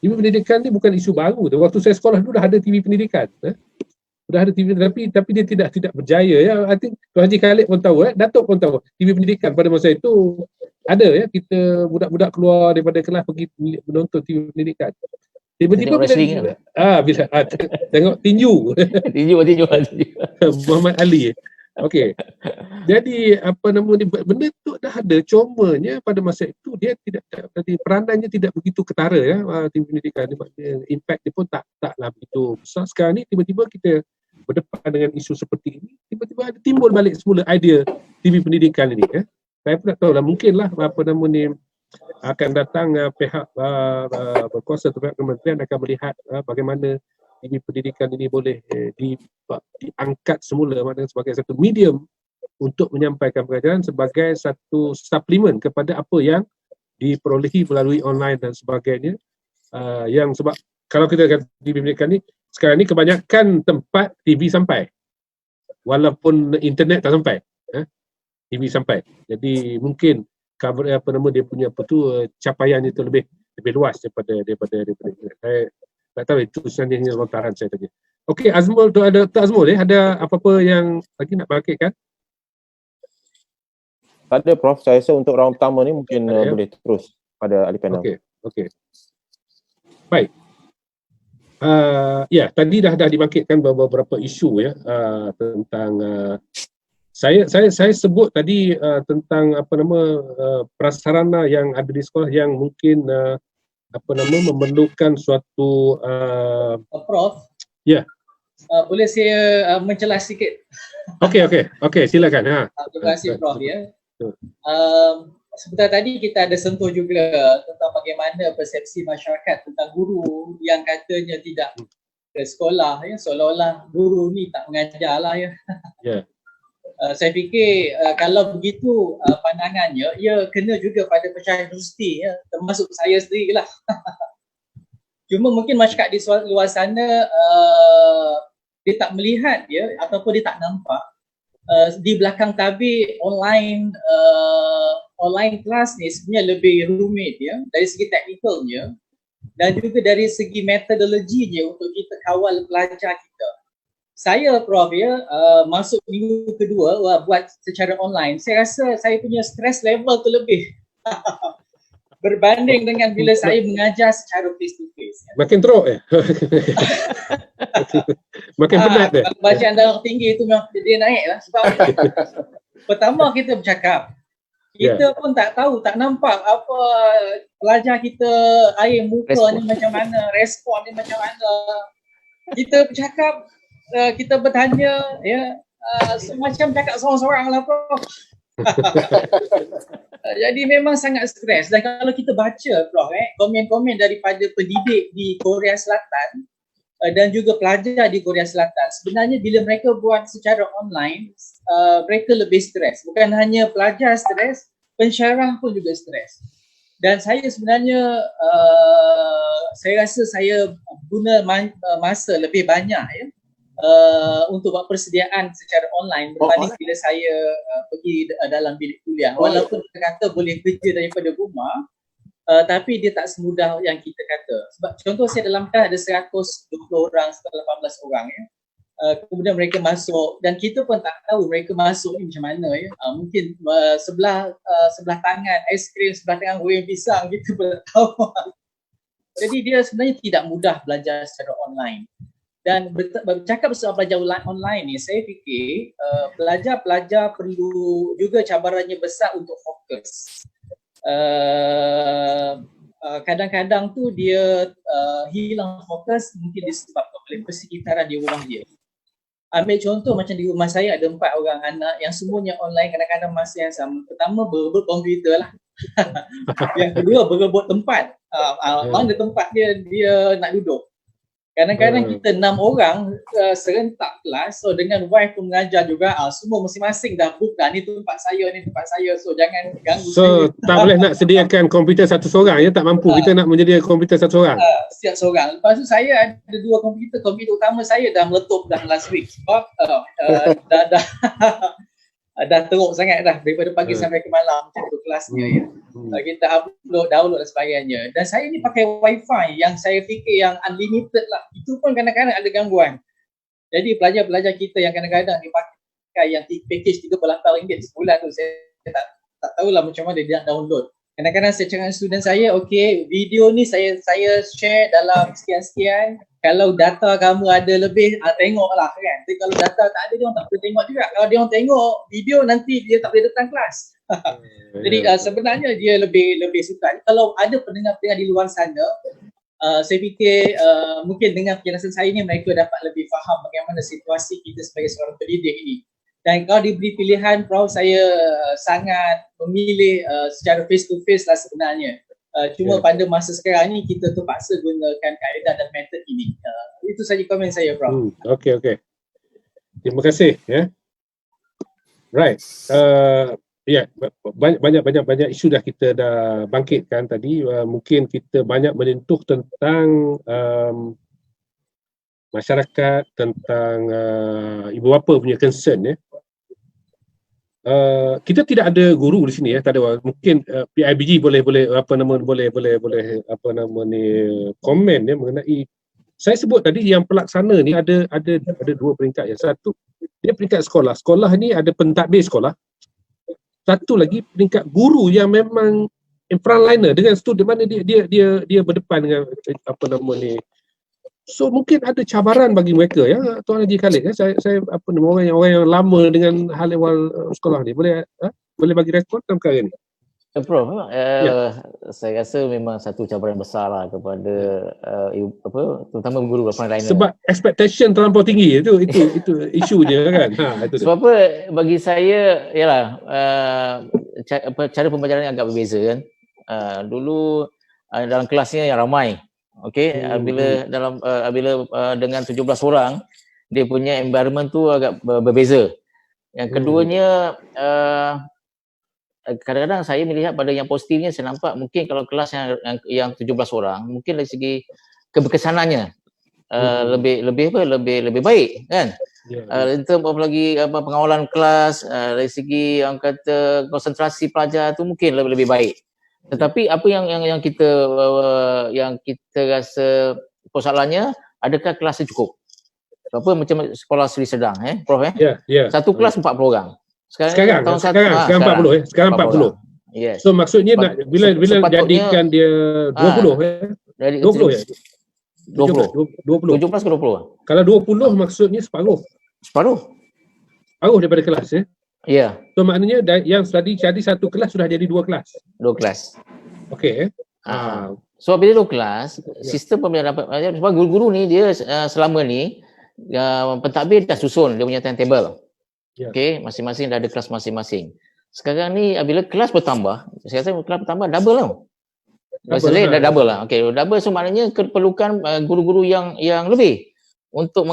[SPEAKER 1] TV pendidikan ni bukan isu baru. Waktu saya sekolah dulu dah ada TV pendidikan. Sudah ada TV, tapi dia tidak berjaya. I think Tuan Haji Khalid pun tahu, Datuk pun tahu. TV pendidikan pada masa itu ada ya kita budak-budak keluar daripada kelas pergi menonton TV pendidikan. Tiba-tiba
[SPEAKER 3] Tengok wrestling kan?
[SPEAKER 1] bila tengok tinju
[SPEAKER 3] Tinju.
[SPEAKER 1] Muhammad Ali. Okey. Jadi benda tu dah ada, cumanya pada masa itu dia tidak tadi peranannya tidak begitu ketara ya, TV pendidikan dia, impact dia pun taklah begitu besar. Sekarang ni tiba-tiba kita berdepan dengan isu seperti ini, tiba-tiba ada timbul balik semula idea TV pendidikan ini ya. Saya pun tak tahulah, mungkinlah akan datang pihak berkuasa atau pihak kementerian akan melihat bagaimana TV pendidikan ini boleh diangkat semula sebagai satu medium untuk menyampaikan pengajaran sebagai satu suplemen kepada apa yang diperolehi melalui online dan sebagainya. Yang sebab kalau kita kata TV pendidikan ni sekarang ni kebanyakan tempat TV sampai walaupun internet tak sampai, TV sampai. Jadi mungkin cover dia punya capaian itu lebih luas daripada internet. Saya tak tahu, itu sebenarnya lontaran saya tadi. Okey, Azmul tu ada tak Azmul ada apa-apa yang lagi nak bangkitkan?
[SPEAKER 6] Tak ada Prof, saya rasa untuk round pertama ni mungkin boleh terus pada ahli panel.
[SPEAKER 1] Okey. Baik. Ya, tadi dah dibangkitkan beberapa isu ya tentang saya sebut tadi tentang prasarana yang ada di sekolah yang mungkin memerlukan suatu
[SPEAKER 5] Prof.
[SPEAKER 1] Ya.
[SPEAKER 5] Boleh saya mencelah sikit?
[SPEAKER 1] Okey, silakan.
[SPEAKER 5] Terima kasih Prof ya. Sebentar tadi kita ada sentuh juga tentang bagaimana persepsi masyarakat tentang guru yang katanya tidak ke sekolah ya, seolah-olah guru ni tak mengajar lah ya.
[SPEAKER 1] Ya.
[SPEAKER 5] Saya fikir kalau begitu pandangannya, ia kena juga pada pecahan universiti ya, termasuk saya sendiri lah. Cuma mungkin masyarakat di luar sana dia tak melihat ya, ataupun dia tak nampak di belakang tabir online kelas ni sebenarnya lebih rumit ya, dari segi teknikalnya dan juga dari segi metodologinya untuk kita kawal pelajar kita. Saya Prof ya, masuk minggu kedua buat secara online, saya rasa saya punya stress level tu lebih berbanding dengan bila saya mengajar secara face to face.
[SPEAKER 1] Makin teruk makin penat dia.
[SPEAKER 5] Bacaan darah tinggi itu memang dia naik lah. Sebab pertama kita bercakap, kita pun tak tahu, tak nampak apa pelajar kita air muka ni macam mana, respon ni macam mana. Kita bercakap, kita bertanya ya, semacam cakap seorang-seorang lah Prof. Jadi memang sangat stres. Dan kalau kita baca Prof komen-komen daripada pendidik di Korea Selatan dan juga pelajar di Korea Selatan, sebenarnya bila mereka buat secara online, mereka lebih stres. Bukan hanya pelajar stres, pensyarah pun juga stres. Dan saya sebenarnya saya rasa saya guna masa lebih banyak ya untuk buat persediaan secara online berbanding bila saya pergi dalam bilik kuliah. Walaupun kita kata boleh kerja daripada rumah, tapi dia tak semudah yang kita kata. Sebab contoh saya dalam kelas ada 120 orang, 118 orang ya. Kemudian mereka masuk dan kita pun tak tahu mereka masuk ni macam mana ya. Mungkin sebelah tangan aiskrim, sebelah tangan goreng pisang, kita pun tak tahu. Jadi dia sebenarnya tidak mudah belajar secara online. Dan bercakap soal belajar online ni, saya fikir pelajar-pelajar perlu juga cabarannya besar untuk fokus. Kadang-kadang tu dia hilang fokus mungkin disebabkan oleh persekitaran di rumah dia. Ambil contoh macam di rumah saya ada 4 orang anak yang semuanya online kadang-kadang masa yang sama. Pertama berebut komputer lah. Yang kedua berebut tempat. Mana tempat dia nak duduk. Kadang-kadang kita 6 orang serentak kelas, so dengan wife pun mengajar juga, semua masing-masing dah book dah, ni tempat saya, so jangan ganggu
[SPEAKER 1] saya. Tak boleh nak sediakan komputer satu seorang ya, tak mampu kita nak menyediakan komputer satu seorang.
[SPEAKER 5] Setiap seorang. Lepas tu saya ada 2 komputer utama saya dah meletup dah last week sebab dah teruk sangat dah daripada pagi sampai ke malam macam tu kelasnya ya. Kita download dan sebagainya. Dan saya ni pakai wifi yang saya fikir yang unlimited lah. Itu pun kadang-kadang ada gangguan. Jadi pelajar-pelajar kita yang kadang-kadang dipakai yang package RM38 sebulan tu, saya tak tahulah macam mana dia nak download. Kadang-kadang saya cakap dengan student saya, okay, video ni saya share dalam sekian-sekian. Kalau data kamu ada lebih, tengoklah kan. Tapi kalau data tak ada, dia orang tak boleh tengok juga. Kalau dia orang tengok video, nanti dia tak boleh datang kelas. Jadi sebenarnya dia lebih suka. Kalau ada pendengar-pendengar di luar sana, saya fikir mungkin dengan penjelasan saya ni mereka dapat lebih faham bagaimana situasi kita sebagai seorang pendidik ini. Dan kalau diberi pilihan, Prof, saya sangat memilih secara face to face lah sebenarnya. Cuma pada masa sekarang ni kita terpaksa gunakan kaedah dan metod ini. Itu saja komen saya, Prof.
[SPEAKER 1] Okey. Terima kasih. Right. Banyak isu dah kita dah bangkitkan tadi. Mungkin kita banyak menyentuh tentang masyarakat, tentang ibu bapa punya concern. Kita tidak ada guru di sini, tak ada. Mungkin PIBG boleh komen mengenai. Saya sebut tadi yang pelaksana ni ada dua peringkat. Yang satu dia peringkat sekolah. Sekolah ni ada pentadbir sekolah. Satu lagi peringkat guru yang memang frontliner dengan student, mana dia berdepan dengan so mungkin ada cabaran bagi mereka, ya Tuan Haji Khalid. Saya orang yang lama dengan hal ehwal sekolah ni boleh bagi respon dalam perkara ni.
[SPEAKER 3] Prof, saya rasa memang satu cabaran besar lah kepada terutama guru frontliner.
[SPEAKER 1] Sebab expectation terlampau tinggi, itu isunya kan.
[SPEAKER 3] Sebab apa bagi saya ialah cara pembelajaran agak berbeza kan. Dulu dalam kelasnya yang ramai. Okey, bila dengan 17 orang, dia punya environment tu agak berbeza. Yang keduanya kadang-kadang saya melihat pada yang positifnya, saya nampak mungkin kalau kelas yang 17 orang, mungkin dari segi keberkesanannya lebih baik kan. In term of lagi pengawalan kelas, dari segi yang kata konsentrasi pelajar tu mungkin lebih baik. Tetapi apa yang kita rasa persoalannya, adakah kelasnya cukup? Apa macam sekolah Seri Sedang, Prof? Satu kelas 40 orang. Sekarang
[SPEAKER 1] 40. Sekarang 40.
[SPEAKER 3] Yes.
[SPEAKER 1] So maksudnya bila jadikan dia 20 20 ya?
[SPEAKER 3] 20. 17 ke 20?
[SPEAKER 1] Kalau 20 maksudnya separuh daripada kelas ya?
[SPEAKER 3] Ya.
[SPEAKER 1] So maknanya yang jadi satu kelas sudah jadi dua kelas. Okey.
[SPEAKER 3] So bila dua kelas, sistem pembelajaran sebab guru-guru ni dia selama ni pentadbir dah susun dia punya timetable. Okey, masing-masing dah ada kelas masing-masing. Sekarang ni bila kelas bertambah, saya rasa kelas bertambah double tau. Dah double lah. Okey, double so maknanya perlukan guru-guru yang lebih untuk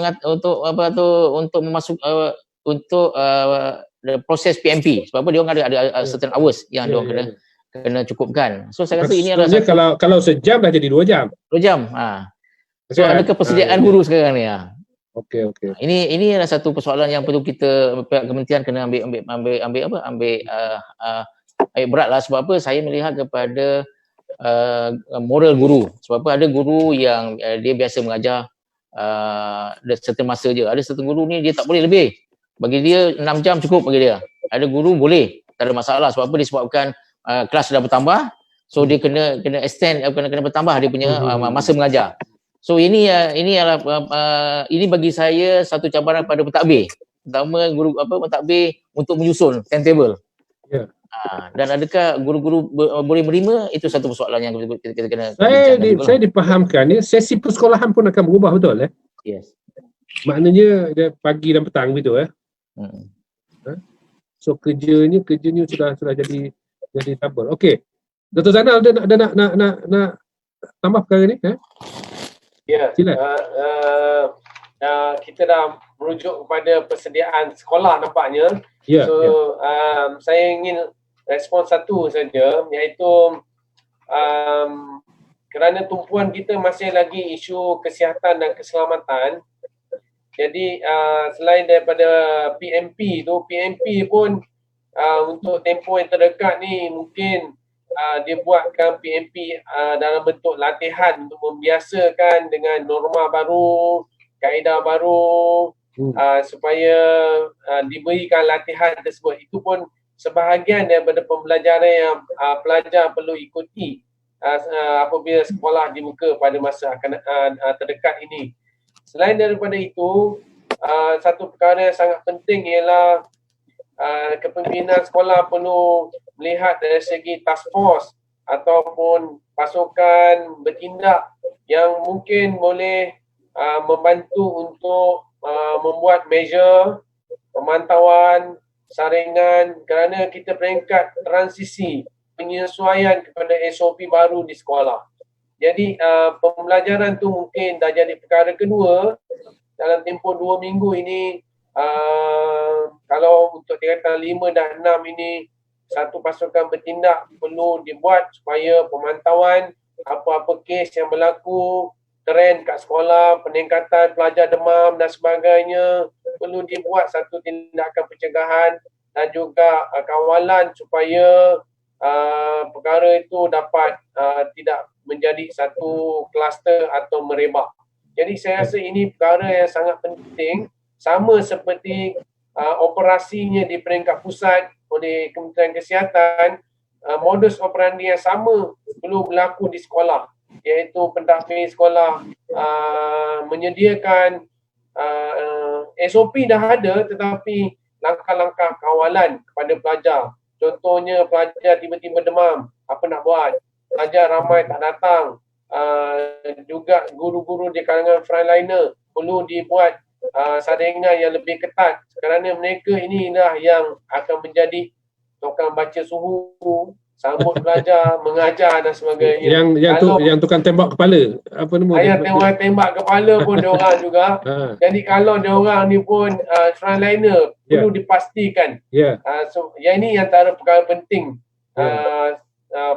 [SPEAKER 3] proses PMP. Sebab apa dia orang ada certain hours yang dia orang kena cukupkan. So saya rasa ini adalah
[SPEAKER 1] kalau sejam dah jadi 2 jam.
[SPEAKER 3] 2 jam. So adakah persediaan guru sekarang ni?
[SPEAKER 1] Okey.
[SPEAKER 3] Ini adalah satu persoalan yang perlu kita pihak kementerian kena ambil berat lah. Sebab apa saya melihat kepada moral guru. Sebab apa ada guru yang dia biasa mengajar certain masa je. Ada certain guru ni dia tak boleh lebih. Bagi dia 6 jam cukup bagi dia. Ada guru boleh, tak ada masalah. Sebab apa? Disebabkan kelas sudah bertambah, so dia kena extend, kena bertambah dia punya masa mengajar. So ini bagi saya satu cabaran pada pentadbir. Pertama guru pentadbir untuk menyusun timetable. Dan adakah guru-guru boleh menerima, itu satu persoalan yang kita kena
[SPEAKER 1] saya dipahamkan ya, sesi persekolahan pun akan berubah, betul
[SPEAKER 3] Yes.
[SPEAKER 1] Maknanya dia pagi dan petang begitu So kerjanya sudah jadi double. Okey. Dr. Zainal ada nak tambah perkara ni?
[SPEAKER 4] Ya. Kita dah merujuk kepada persediaan sekolah nampaknya. Saya ingin respon satu saja, iaitu kerana tumpuan kita masih lagi isu kesihatan dan keselamatan. Jadi selain daripada PMP pun untuk tempoh yang terdekat ni mungkin dia buatkan PMP dalam bentuk latihan untuk membiasakan dengan norma baru, kaedah baru, supaya diberikan latihan tersebut. Itu pun sebahagian daripada pembelajaran yang pelajar perlu ikuti apabila sekolah dibuka pada masa akan terdekat ini. Selain daripada itu, satu perkara yang sangat penting ialah kepimpinan sekolah perlu melihat dari segi task force ataupun pasukan bertindak yang mungkin boleh membantu untuk membuat measure, pemantauan, saringan kerana kita peringkat transisi penyesuaian kepada SOP baru di sekolah. Jadi pembelajaran tu mungkin dah jadi perkara kedua dalam tempoh 2 minggu ini. Kalau untuk tingkatan 5 dan 6 ini, satu pasukan bertindak perlu dibuat supaya pemantauan apa-apa kes yang berlaku, trend kat sekolah, peningkatan pelajar demam dan sebagainya, perlu dibuat satu tindakan pencegahan dan juga kawalan supaya perkara itu dapat tidak menjadi satu kluster atau merebak. Jadi saya rasa ini perkara yang sangat penting, sama seperti operasinya di peringkat pusat oleh Kementerian Kesihatan, modus operandi yang sama perlu berlaku di sekolah, iaitu pentadbir sekolah menyediakan SOP dah ada tetapi langkah-langkah kawalan kepada pelajar. Contohnya pelajar tiba-tiba demam, apa nak buat? Pelajar ramai tak datang. Juga guru-guru di kalangan frontliner perlu dibuat saringan yang lebih ketat kerana mereka inilah yang akan menjadi tukang baca suhu, sambut pelajar, mengajar dan sebagainya.
[SPEAKER 1] Yang tukang tembak kepala, apa nama dia?
[SPEAKER 4] Yang tembak kepala pun diorang juga. Jadi kalau diorang ni pun frontliner perlu dipastikan. So yang ini antara perkara penting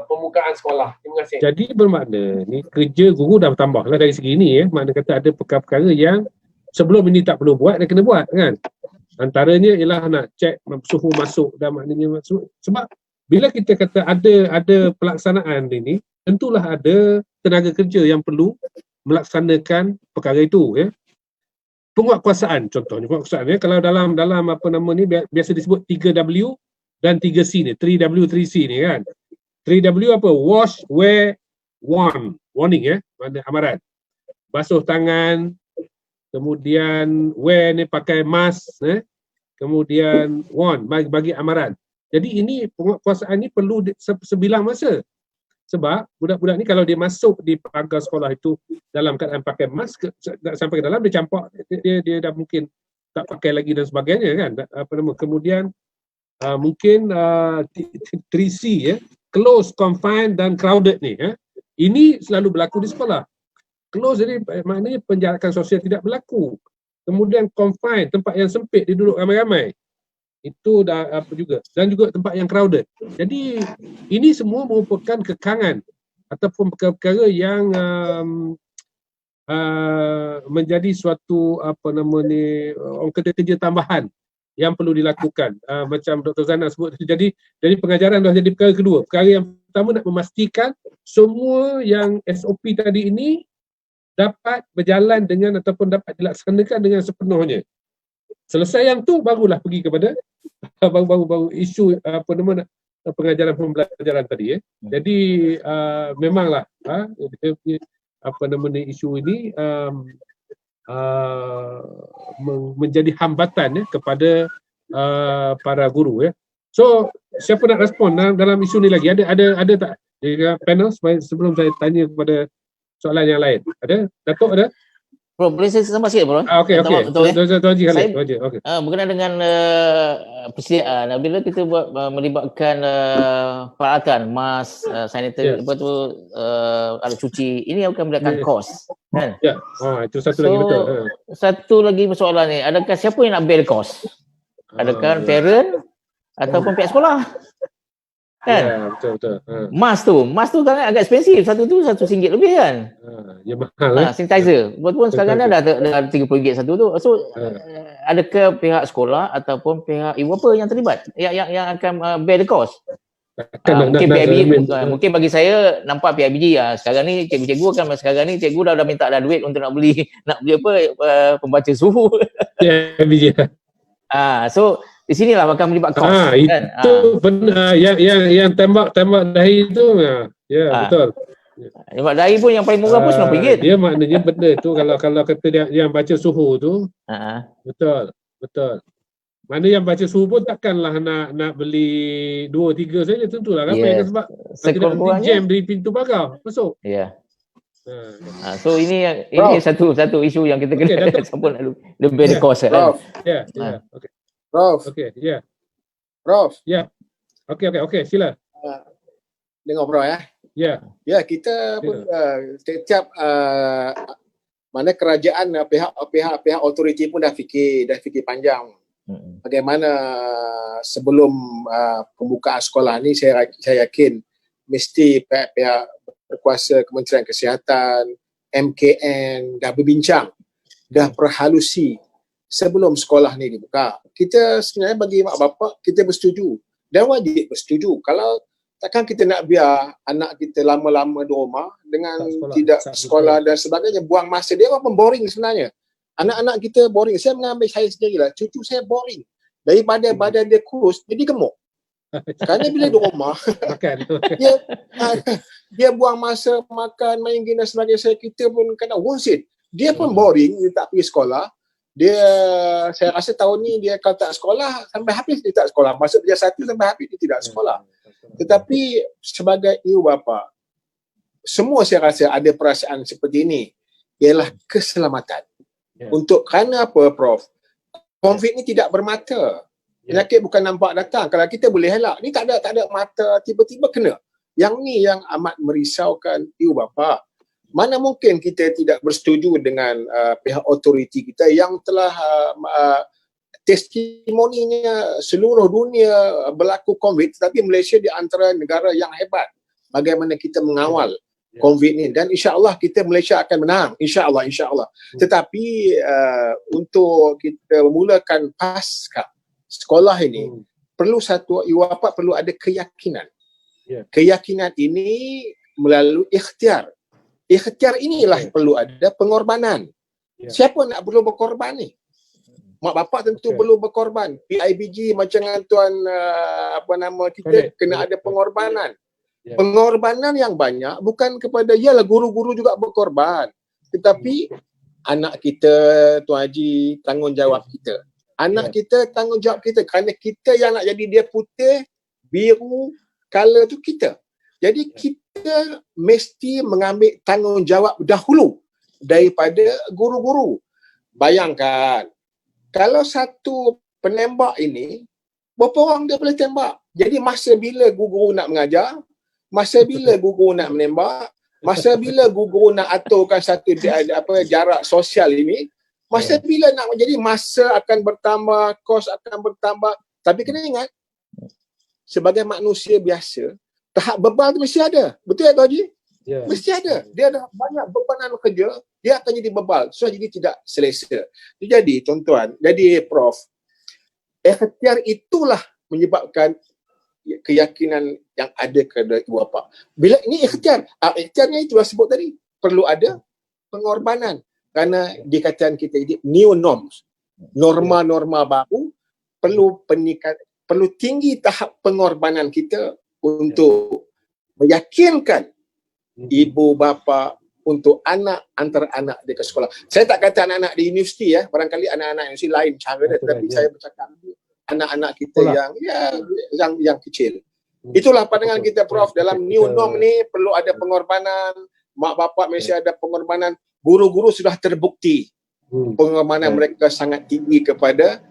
[SPEAKER 4] pembukaan sekolah. Terima kasih.
[SPEAKER 1] Jadi bermakna ni kerja guru dah bertambah lah dari segi ni makna kata ada perkara-perkara yang sebelum ini tak perlu buat, dia kena buat kan. Antaranya ialah nak cek suhu masuk dan maknanya masuk. Sebab bila kita kata ada pelaksanaan ini, tentulah ada tenaga kerja yang perlu melaksanakan perkara itu ya. Penguatkuasaan contohnya, penguatkuasaan ya, kalau dalam apa nama ni biasa disebut 3W dan 3C ni, 3W 3C ni kan. 3W apa? Wash, wear, warn. Warning ya, makna amaran. Basuh tangan, kemudian wear ni pakai mask, kemudian warn, bagi amaran. Jadi ini penguatkuasaan ni perlu sebilang masa. Sebab budak-budak ni kalau dia masuk di pagar sekolah itu dalam keadaan pakai mask, sampai ke dalam dia campak, dia dah mungkin tak pakai lagi dan sebagainya kan. Apa nama? Kemudian mungkin 3C ya, close, confined dan crowded ni ya. Ini selalu berlaku di sekolah. Close jadi maknanya penjarakan sosial tidak berlaku. Kemudian confined, tempat yang sempit dia duduk ramai-ramai. Itu dah apa juga. Dan juga tempat yang crowded. Jadi ini semua merupakan kekangan ataupun perkara-perkara yang menjadi suatu apa nama ni, orang kata kerja tambahan yang perlu dilakukan. Macam Dr. Zana sebut. Jadi pengajaran dah jadi perkara kedua. Perkara yang pertama nak memastikan semua yang SOP tadi ini dapat berjalan dengan ataupun dapat dilaksanakan dengan sepenuhnya. Selesai yang tu barulah pergi kepada baru isu apa nama pengajaran pembelajaran tadi ya. Jadi memanglah apa nama ni isu ini menjadi hambatan ya kepada para guru ya. So siapa nak respon dalam isu ni lagi? Ada tak di panel sebelum saya tanya kepada soalan yang lain? Ada? Datuk ada?
[SPEAKER 3] Bro, boleh saya sama sikit bro?
[SPEAKER 1] Okey.
[SPEAKER 3] Berkenaan dengan persediaan, bila kita buat melibatkan peralatan, mask, sanitizer, lepas tu alat cuci, ini akan melibatkan kos kan?
[SPEAKER 1] Ya, itu satu lagi betul.
[SPEAKER 3] Satu lagi persoalan ni, adakah siapa yang nak bear kos? Adakah parent ataupun pihak sekolah? Kan?
[SPEAKER 1] Ya, betul.
[SPEAKER 3] Mask tu kan agak expensive. Satu tu RM1 lebih kan?
[SPEAKER 1] Ya mahal
[SPEAKER 3] sanitizer. Betul sekarang dah RM30 satu tu. So adakah pihak sekolah ataupun pihak ibu bapa yang terlibat yang akan bear the cost? Mungkin PIBG, mungkin bagi saya nampak PIBG sekarang ni cikgu-cikgu kan sekarang ni cikgu dah minta dah duit untuk nak beli apa pembaca suhu.
[SPEAKER 1] PIBG.
[SPEAKER 3] So di sinilah akan melibat kos.
[SPEAKER 1] Itu benar. Yang tembak dahi itu, ya betul.
[SPEAKER 3] Tembak dahi pun yang paling murah pun RM90.
[SPEAKER 1] Dia maknanya benda tu kalau kata dia yang baca suhu tu, betul. Mana yang baca suhu pun takkanlah nak beli 2-3 saja, tentulah ramai kan, sebab nanti jam di pintu pagar masuk.
[SPEAKER 3] Ya. So ini satu isu yang kita kena siapa nak lebih ada kos kan.
[SPEAKER 1] Ya. Okey.
[SPEAKER 2] Prof.
[SPEAKER 1] Okey, ya.
[SPEAKER 2] Prof.
[SPEAKER 1] Ya. Okey, sila.
[SPEAKER 2] Dengar Prof ya.
[SPEAKER 1] Ya.
[SPEAKER 2] Ya, kita pun setiap mana kerajaan pihak otoriti pun dah fikir panjang. Bagaimana sebelum pembukaan sekolah ni, saya yakin mesti pihak berkuasa Kementerian Kesihatan, MKN dah berbincang, dah perhalusi sebelum sekolah ni dibuka. Kita sebenarnya bagi mak bapak, kita bersetuju dan wajib bersetuju. Kalau takkan kita nak biar anak kita lama-lama di rumah dengan tidak sekolah dan sebagainya, buang masa dia, orang boring sebenarnya. Anak-anak kita boring. Saya mengambil saya sendirilah, cucu saya boring. Daripada badan dia kurus, jadi gemuk. Kerana bila di rumah, dia buang masa makan, main game dan sebagainya. Kita pun kena wongsit. Dia pun boring, dia tak pergi sekolah. Saya rasa tahun ni dia kalau tak sekolah, sampai habis dia tak sekolah. Masuk darjah 1 sampai habis dia tidak sekolah. Tetapi sebagai ibu bapa, semua saya rasa ada perasaan seperti ini, ialah keselamatan. Kerana apa, Prof? COVID ni tidak bermata. Penyakit bukan nampak datang. Kalau kita boleh elak, ni tak ada mata, tiba-tiba kena. Yang ni yang amat merisaukan ibu bapa. Mana mungkin kita tidak bersetuju dengan pihak otoriti kita yang telah testimoninya seluruh dunia berlaku COVID, tetapi Malaysia di antara negara yang hebat bagaimana kita mengawal COVID ni, dan insya-Allah kita Malaysia akan menang, insya-Allah. Tetapi untuk kita memulakan pasca sekolah ini, perlu satu, ibu bapa perlu ada keyakinan. Keyakinan ini melalui ikhtiar. Ikhtiar inilah perlu ada pengorbanan. Siapa nak perlu berkorban ni? Mak bapak tentu perlu berkorban. PIBG macam tuan kita kena ada pengorbanan. Pengorbanan yang banyak bukan kepada, yalah guru-guru juga berkorban, tetapi anak kita, Tuan Haji, tanggungjawab kita. Anak kita tanggungjawab kita, kerana kita yang nak jadi dia putih, biru, color tu kita. Jadi kita mesti mengambil tanggungjawab dahulu daripada guru-guru. Bayangkan, kalau satu penembak ini, berapa orang dia boleh tembak? Jadi masa bila guru nak mengajar, masa bila guru nak menembak, masa bila guru nak aturkan satu jarak sosial ini, masa bila nak, jadi masa akan bertambah, kos akan bertambah. Tapi kena ingat, sebagai manusia biasa, tahap bebal tu mesti ada. Betul tak, Tuan Haji? Mesti ada. Dia ada banyak bebanan kerja, dia akan jadi bebal. So jadi tidak selesa. Jadi tuan-tuan, jadi Prof, ikhtiar itulah menyebabkan keyakinan yang ada kepada ibu bapa. Bila ini ikhtiar, ikhtiarnya itu sebut tadi, perlu ada pengorbanan. Kerana dikatakan kita ini new norms, norma-norma baru, perlu tinggi tahap pengorbanan kita untuk meyakinkan ibu bapa untuk antara anak dia ke sekolah. Saya tak kata anak-anak di universiti barangkali anak-anak universiti lain cara dia, tetapi saya bercakap anak-anak kita yang kecil. Itulah pandangan kita, Prof. Dalam new norm ni perlu ada pengorbanan. Mak bapak mesti ada pengorbanan. Guru-guru sudah terbukti pengorbanan mereka sangat tinggi kepada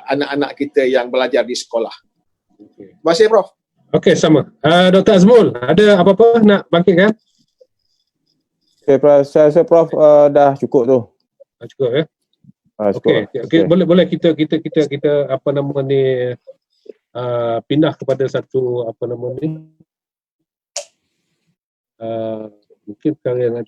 [SPEAKER 2] anak-anak kita yang belajar di sekolah. Terima kasih, Prof.
[SPEAKER 1] Okey, sama. Dr. Azmul, ada apa-apa nak bangkitkan?
[SPEAKER 6] Okay, Prof. Saya rasa Prof dah cukup tu.
[SPEAKER 1] Cukup ya? Okey, boleh kita apa nama ni, pindah kepada satu apa nama ni, mungkin perkara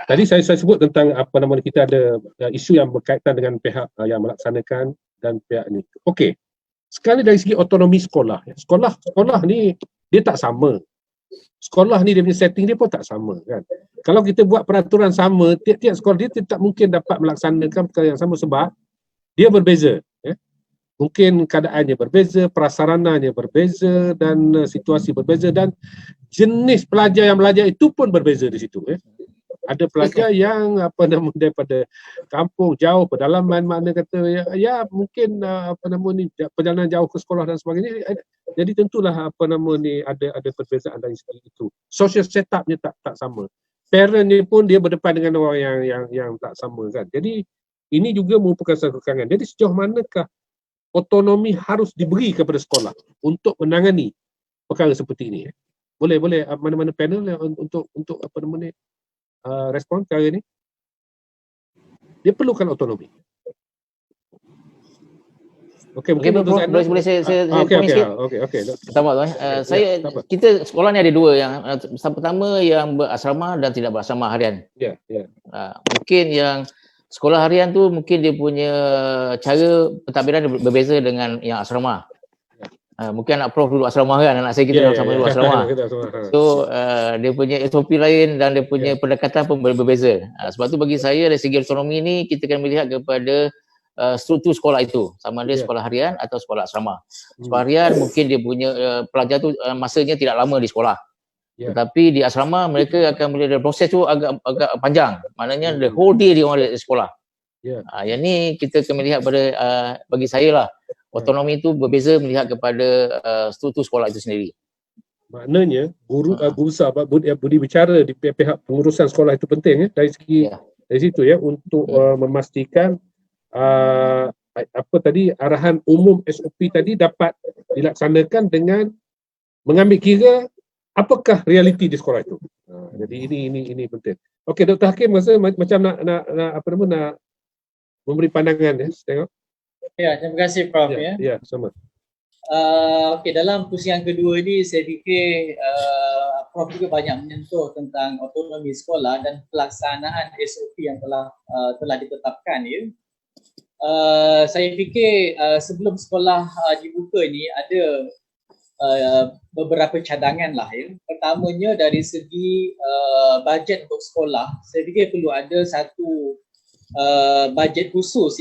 [SPEAKER 1] tadi saya sebut tentang apa nama ni, kita ada isu yang berkaitan dengan pihak yang melaksanakan dan pihak ni. Okey, sekali dari segi autonomi sekolah, sekolah ni dia tak sama. Sekolah ni dia punya setting dia pun tak sama kan. Kalau kita buat peraturan sama, tiap-tiap sekolah dia tak mungkin dapat melaksanakan perkara yang sama sebab dia berbeza. Mungkin keadaannya berbeza, prasarananya berbeza dan situasi berbeza dan jenis pelajar yang belajar itu pun berbeza di situ. Ada pelajar yang daripada kampung jauh pedalaman, makna kata mungkin perjalanan jauh ke sekolah dan sebagainya. Jadi tentulah ada perbezaan dari segi itu. Social setupnya tak sama. Parentnya pun dia berdepan dengan orang yang tak sama kan. Jadi ini juga merupakan satu kekurangan. Jadi sejauh manakah otonomi harus diberi kepada sekolah untuk menangani perkara seperti ini? Boleh mana-mana panel untuk respon perkara ini? Dia perlukan otonomi. Okey, mungkin untuk Zainal.
[SPEAKER 3] Boleh saya komen sikit?
[SPEAKER 1] Okey.
[SPEAKER 3] Tak apa tuan. Kita sekolah ni ada dua yang pertama yang berasrama dan tidak berasrama harian.
[SPEAKER 1] Ya.
[SPEAKER 3] Mungkin yang sekolah harian tu mungkin dia punya cara pentadbiran berbeza dengan yang asrama. Mungkin anak prof dulu asrama kan, anak saya kita sama dulu asrama. So dia punya SOP lain dan dia punya pendekatan pun berbeza. Sebab tu bagi saya dari segi otonomi ni kita akan melihat kepada struktur sekolah itu, sama ada sekolah harian atau sekolah asrama. Sekolah harian mungkin dia punya pelajar tu masanya tidak lama di sekolah. Tetapi di asrama mereka akan melihat proses tu agak panjang. Maknanya the whole day dia orang di sekolah. Yang ni kita akan melihat pada bagi saya lah, otonomi itu berbeza melihat kepada struktur sekolah itu sendiri.
[SPEAKER 1] Maknanya guru besar budi bicara di pihak pengurusan sekolah itu penting dari segi dari situ untuk memastikan arahan umum SOP tadi dapat dilaksanakan dengan mengambil kira apakah realiti di sekolah itu. Jadi ini penting. Okey, Dr. Hakim rasa macam nak memberi pandangan tengok.
[SPEAKER 5] Ya, terima kasih Prof
[SPEAKER 1] Ya, sama.
[SPEAKER 5] Okey, dalam pusingan kedua ni saya fikir Prof juga banyak menyentuh tentang otonomi sekolah dan pelaksanaan SOP yang telah ditetapkan saya fikir sebelum sekolah dibuka ni ada beberapa cadangan lah Pertamanya dari segi bajet untuk sekolah, saya fikir perlu ada satu bajet khusus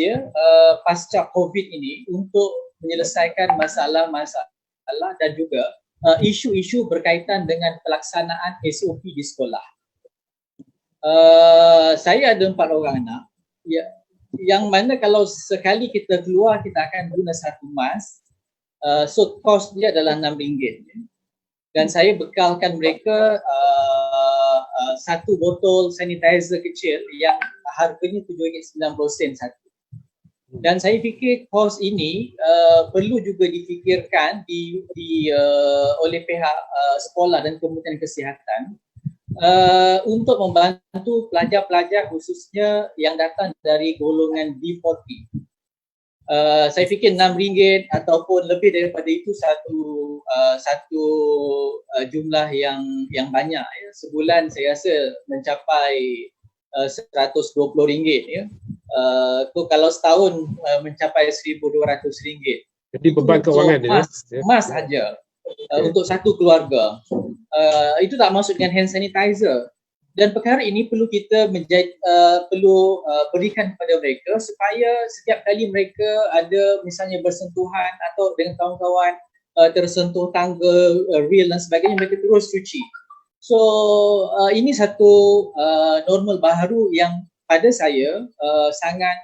[SPEAKER 5] pasca COVID ini untuk menyelesaikan masalah-masalah dan juga isu-isu berkaitan dengan pelaksanaan SOP di sekolah. Saya ada 4 orang anak yang mana kalau sekali kita keluar kita akan guna satu mask. So cost dia adalah RM6 dan saya bekalkan mereka satu botol sanitizer kecil yang harganya RM7.90 satu. Dan saya fikir kos ini perlu juga difikirkan oleh pihak sekolah dan Kementerian Kesihatan untuk membantu pelajar-pelajar khususnya yang datang dari golongan B40. Saya fikir RM6 ataupun lebih daripada itu satu jumlah yang banyak Sebulan saya rasa mencapai RM120 kalau setahun mencapai RM1,200.
[SPEAKER 1] Jadi beban kewangan dia
[SPEAKER 5] mas saja untuk satu keluarga. Itu tak masuk dengan hand sanitizer. Dan perkara ini perlu kita berikan kepada mereka supaya setiap kali mereka ada misalnya bersentuhan atau dengan kawan-kawan tersentuh tangga real dan sebagainya, mereka terus cuci. So ini satu normal baru yang pada saya sangat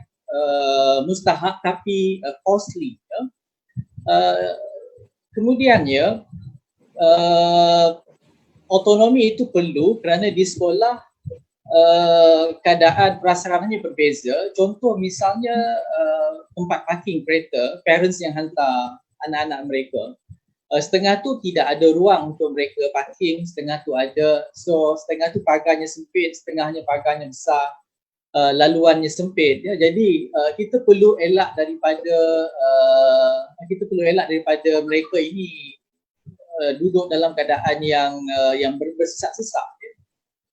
[SPEAKER 5] mustahak tapi costly. Kemudiannya otonomi itu perlu kerana di sekolah keadaan prasarananya berbeza. Contoh misalnya tempat parking kereta, parents yang hantar anak-anak mereka, setengah tu tidak ada ruang untuk mereka parking, setengah tu ada. So setengah tu pagarnya sempit, setengahnya pagarnya besar, laluannya sempit. Jadi kita perlu elak daripada mereka ini duduk dalam keadaan yang bersesak-sesak.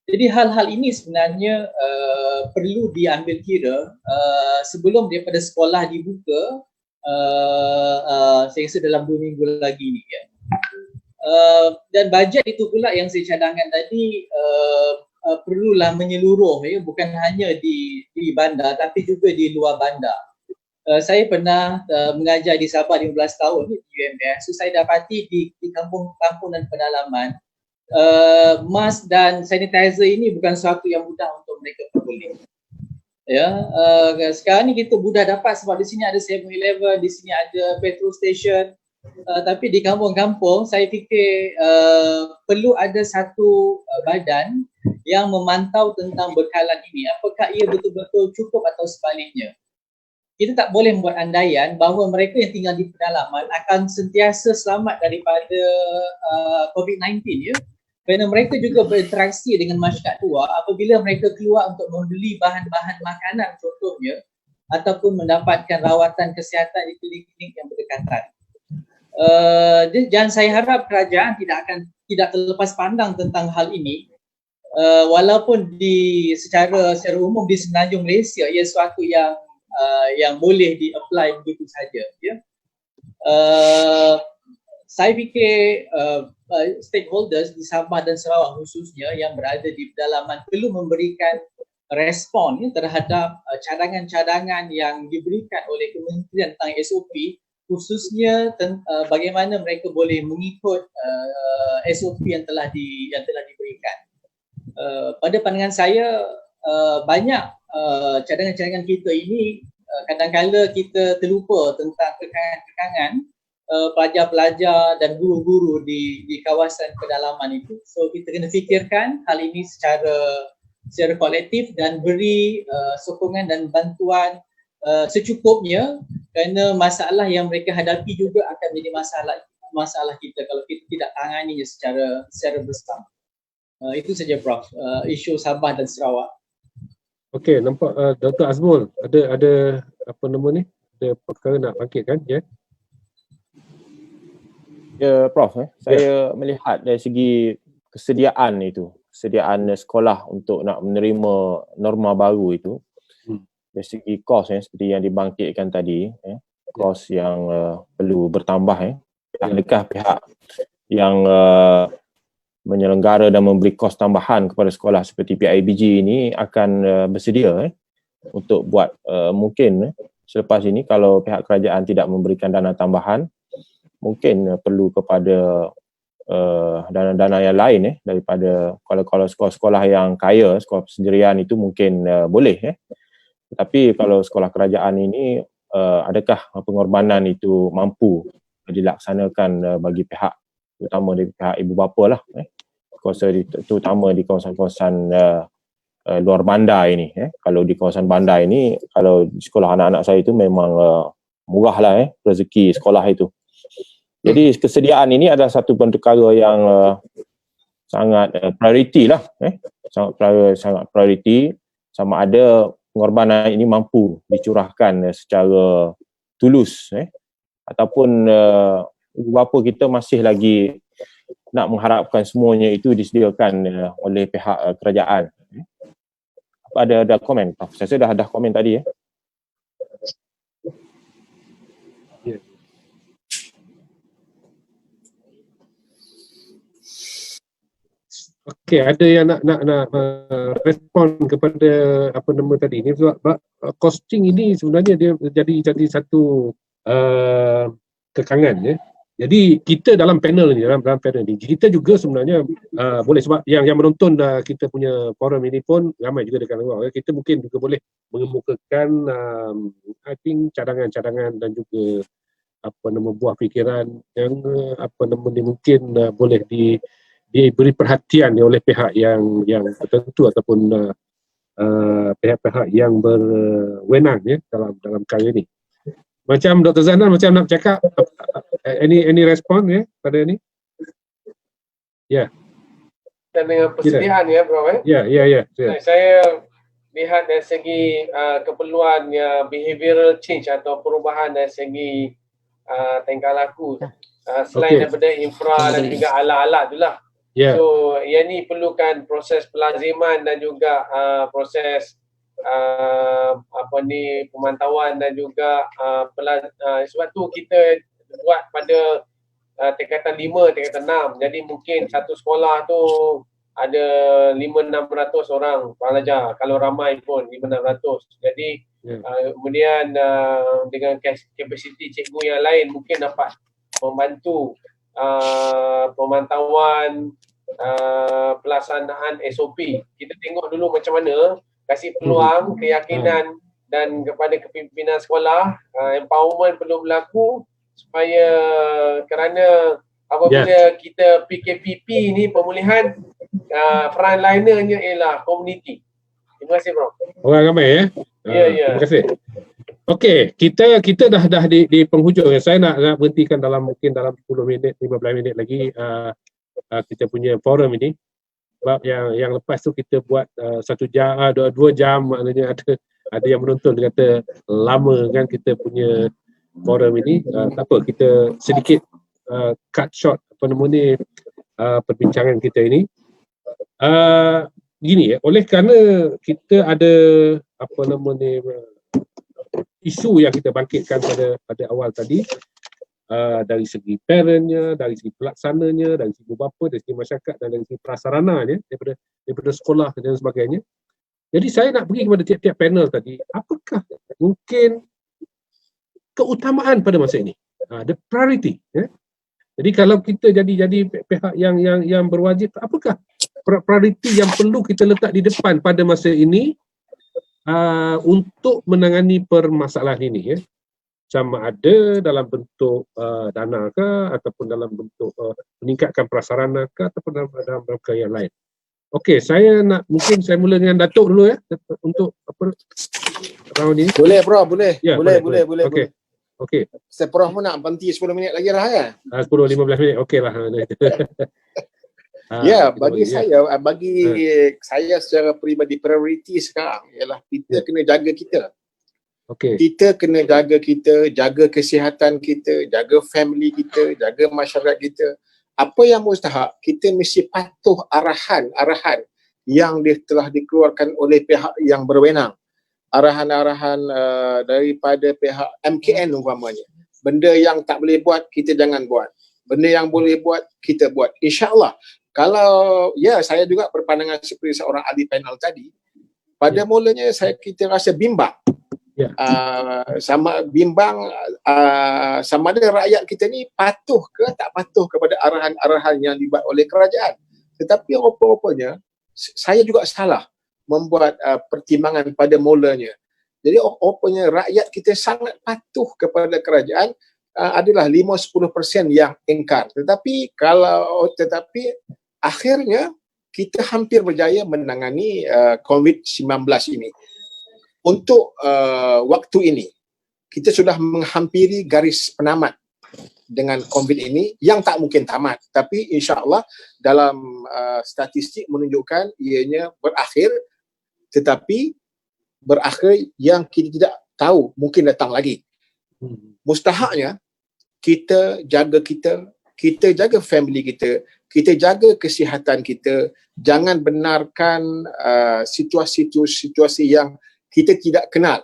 [SPEAKER 5] Jadi hal-hal ini sebenarnya perlu diambil kira sebelum daripada sekolah dibuka. Saya rasa dalam 2 minggu lagi ni dan bajet itu pula yang saya cadangkan tadi perlulah menyeluruh bukan hanya di bandar tapi juga di luar bandar. Saya pernah mengajar di Sabah 15 tahun di UMS. So saya dapati di kampung-kampung dan pedalaman, mask dan sanitizer ini bukan sesuatu yang mudah untuk mereka peroleh. Ya, sekarang ni kita mudah dapat sebab di sini ada 7-Eleven, di sini ada petrol station. Tapi di kampung-kampung saya fikir perlu ada satu badan yang memantau tentang bekalan ini. Apakah ia betul-betul cukup atau sebaliknya. Kita tak boleh membuat andaian bahawa mereka yang tinggal di pedalaman akan sentiasa selamat daripada COVID-19 ya. Kerana mereka juga berinteraksi dengan masyarakat luar apabila mereka keluar untuk membeli bahan-bahan makanan contohnya ataupun mendapatkan rawatan kesihatan di klinik yang berdekatan. Dan saya harap kerajaan tidak terlepas pandang tentang hal ini. Walaupun secara umum di semenanjung Malaysia ia sesuatu yang boleh di-apply begitu saja ya. Saya fikir stakeholders di Sabah dan Sarawak khususnya yang berada di pedalaman perlu memberikan respon terhadap cadangan-cadangan yang diberikan oleh Kementerian tentang SOP, khususnya bagaimana mereka boleh mengikut SOP yang telah diberikan. Pada pandangan saya banyak cadangan-cadangan kita ini kadang-kadang kita terlupa tentang kekangan-kekangan pelajar-pelajar dan guru-guru di kawasan pedalaman itu. So kita kena fikirkan hal ini secara kolektif dan beri sokongan dan bantuan secukupnya, kerana masalah yang mereka hadapi juga akan menjadi masalah kita kalau kita tidak tanganinya secara bersama. Itu saja Prof, isu Sabah dan Sarawak.
[SPEAKER 1] Okey, nampak Dr. Azmul ada apa nama ni? Ada perkara nak bangkitkan ya?
[SPEAKER 6] Ya Prof, saya melihat dari segi kesediaan sekolah untuk nak menerima norma baru itu, dari segi kos seperti yang dibangkitkan tadi, kos yang perlu bertambah. Adakah pihak yang menyelenggara dan memberi kos tambahan kepada sekolah seperti PIBG ini akan bersedia untuk buat mungkin selepas ini kalau pihak kerajaan tidak memberikan dana tambahan, mungkin perlu kepada dana-dana yang lain daripada kalau sekolah-sekolah yang kaya, sekolah persendirian itu mungkin boleh. Tetapi kalau sekolah kerajaan ini adakah pengorbanan itu mampu dilaksanakan bagi pihak, terutama dari pihak ibu bapa lah, terutama di kawasan-kawasan luar bandar ini. Kalau di kawasan bandar ini, kalau di sekolah anak-anak saya itu memang murah lah rezeki sekolah itu. Jadi kesediaan ini adalah satu perkara yang sangat prioriti lah, sangat prioriti, sama ada pengorbanan ini mampu dicurahkan secara tulus, ataupun ibu bapa kita masih lagi nak mengharapkan semuanya itu disediakan oleh pihak kerajaan. Ada komen? Saya dah komen tadi .
[SPEAKER 1] Okey, ada yang nak respon kepada apa nama tadi ni, sebab costing ini sebenarnya dia jadi satu kekangan ya. Jadi kita dalam panel ni kita juga sebenarnya boleh, sebab yang menonton kita punya forum ini pun ramai juga dekat luar. Kita mungkin juga boleh mengemukakan I think cadangan-cadangan dan juga apa nama buah fikiran yang apa nama ni mungkin boleh diberi perhatian oleh pihak yang tertentu ataupun pihak-pihak yang berwenang ya dalam perkara ini. Macam Dr. Zainal macam nak cakap any respon ya pada ini? Ya.
[SPEAKER 4] Dan dengan persediaan ya Prof.
[SPEAKER 1] Ya.
[SPEAKER 4] Saya lihat dari segi keperluan behavioral change atau perubahan dari segi tingkah laku. Selain daripada infra dan juga alat-alat itulah.
[SPEAKER 1] Yeah.
[SPEAKER 4] So yang ni perlukan proses pelaziman dan juga proses pemantauan dan juga sebab tu kita buat pada tingkatan 5, tingkatan 6. Jadi mungkin satu sekolah tu ada 5-600 orang pelajar, kalau ramai pun 5-600. Jadi kemudian dengan kapasiti cikgu yang lain mungkin dapat membantu pemantauan pelaksanaan SOP. Kita tengok dulu macam mana, kasih peluang, keyakinan dan kepada kepimpinan sekolah, empowerment perlu berlaku supaya kerana apabila kita PKPP ni pemulihan, frontlinernya ialah komuniti. Terima kasih Prof.
[SPEAKER 1] Orang ramai Terima kasih. Okey, kita dah di penghujung. Saya nak berhentikan mungkin dalam 10 minit, 15 minit lagi kita punya forum ini. Sebab yang lepas tu kita buat 1 jam, 2 jam, maknanya ada yang menonton dia kata lama kan kita punya forum ini. Tak apa, kita sedikit cut short perbincangan kita ini. Gini oleh kerana kita ada isu yang kita bangkitkan pada awal tadi, dari segi parentnya, dari segi pelaksananya, dari segi bapa, dari segi masyarakat dan dari segi prasarananya, daripada sekolah dan sebagainya. Jadi saya nak pergi kepada tiap-tiap panel tadi, apakah mungkin keutamaan pada masa ini, the priority. Jadi kalau kita jadi pihak yang berwajib, apakah prioriti yang perlu kita letak di depan pada masa ini untuk menangani permasalahan ini, sama ada dalam bentuk dana ke, ataupun dalam bentuk meningkatkan prasarana ke, ataupun dalam bentuk yang lain. Okey, mungkin saya mula dengan Datuk dulu untuk round ini.
[SPEAKER 2] Boleh Prof, boleh.
[SPEAKER 1] Ya,
[SPEAKER 2] boleh.
[SPEAKER 1] Okey.
[SPEAKER 2] Saya Prof pun nak berhenti 10 minit lagi lah ya.
[SPEAKER 1] 10-15 minit okeylah.
[SPEAKER 2] Saya secara peribadi prioriti sekarang ialah kita kena jaga kita.
[SPEAKER 1] Okey.
[SPEAKER 2] Kita kena jaga kita, jaga kesihatan kita, jaga family kita, jaga masyarakat kita. Apa yang mustahak, kita mesti patuh arahan yang telah dikeluarkan oleh pihak yang berwenang. Arahan-arahan daripada pihak MKN umpamanya. Benda yang tak boleh buat, kita jangan buat. Benda yang boleh buat, kita buat. InsyaAllah. Kalau, saya juga berpandangan seperti seorang ahli panel tadi. Pada mulanya kita rasa bimbang. Sama ada rakyat kita ni patuh ke tak patuh kepada arahan-arahan yang dibuat oleh kerajaan. Tetapi rupa-rupanya saya juga salah membuat pertimbangan pada mulanya. Jadi rupanya rakyat kita sangat patuh kepada kerajaan, adalah 5-10% yang ingkar. Tetapi akhirnya kita hampir berjaya menangani COVID-19 ini. Untuk waktu ini, kita sudah menghampiri garis penamat dengan COVID ini yang tak mungkin tamat. Tapi insya-Allah dalam statistik menunjukkan ianya berakhir, tetapi berakhir yang kita tidak tahu mungkin datang lagi. Mustahaknya kita jaga kita jaga family kita jaga kesihatan kita, jangan benarkan situasi yang kita tidak kenal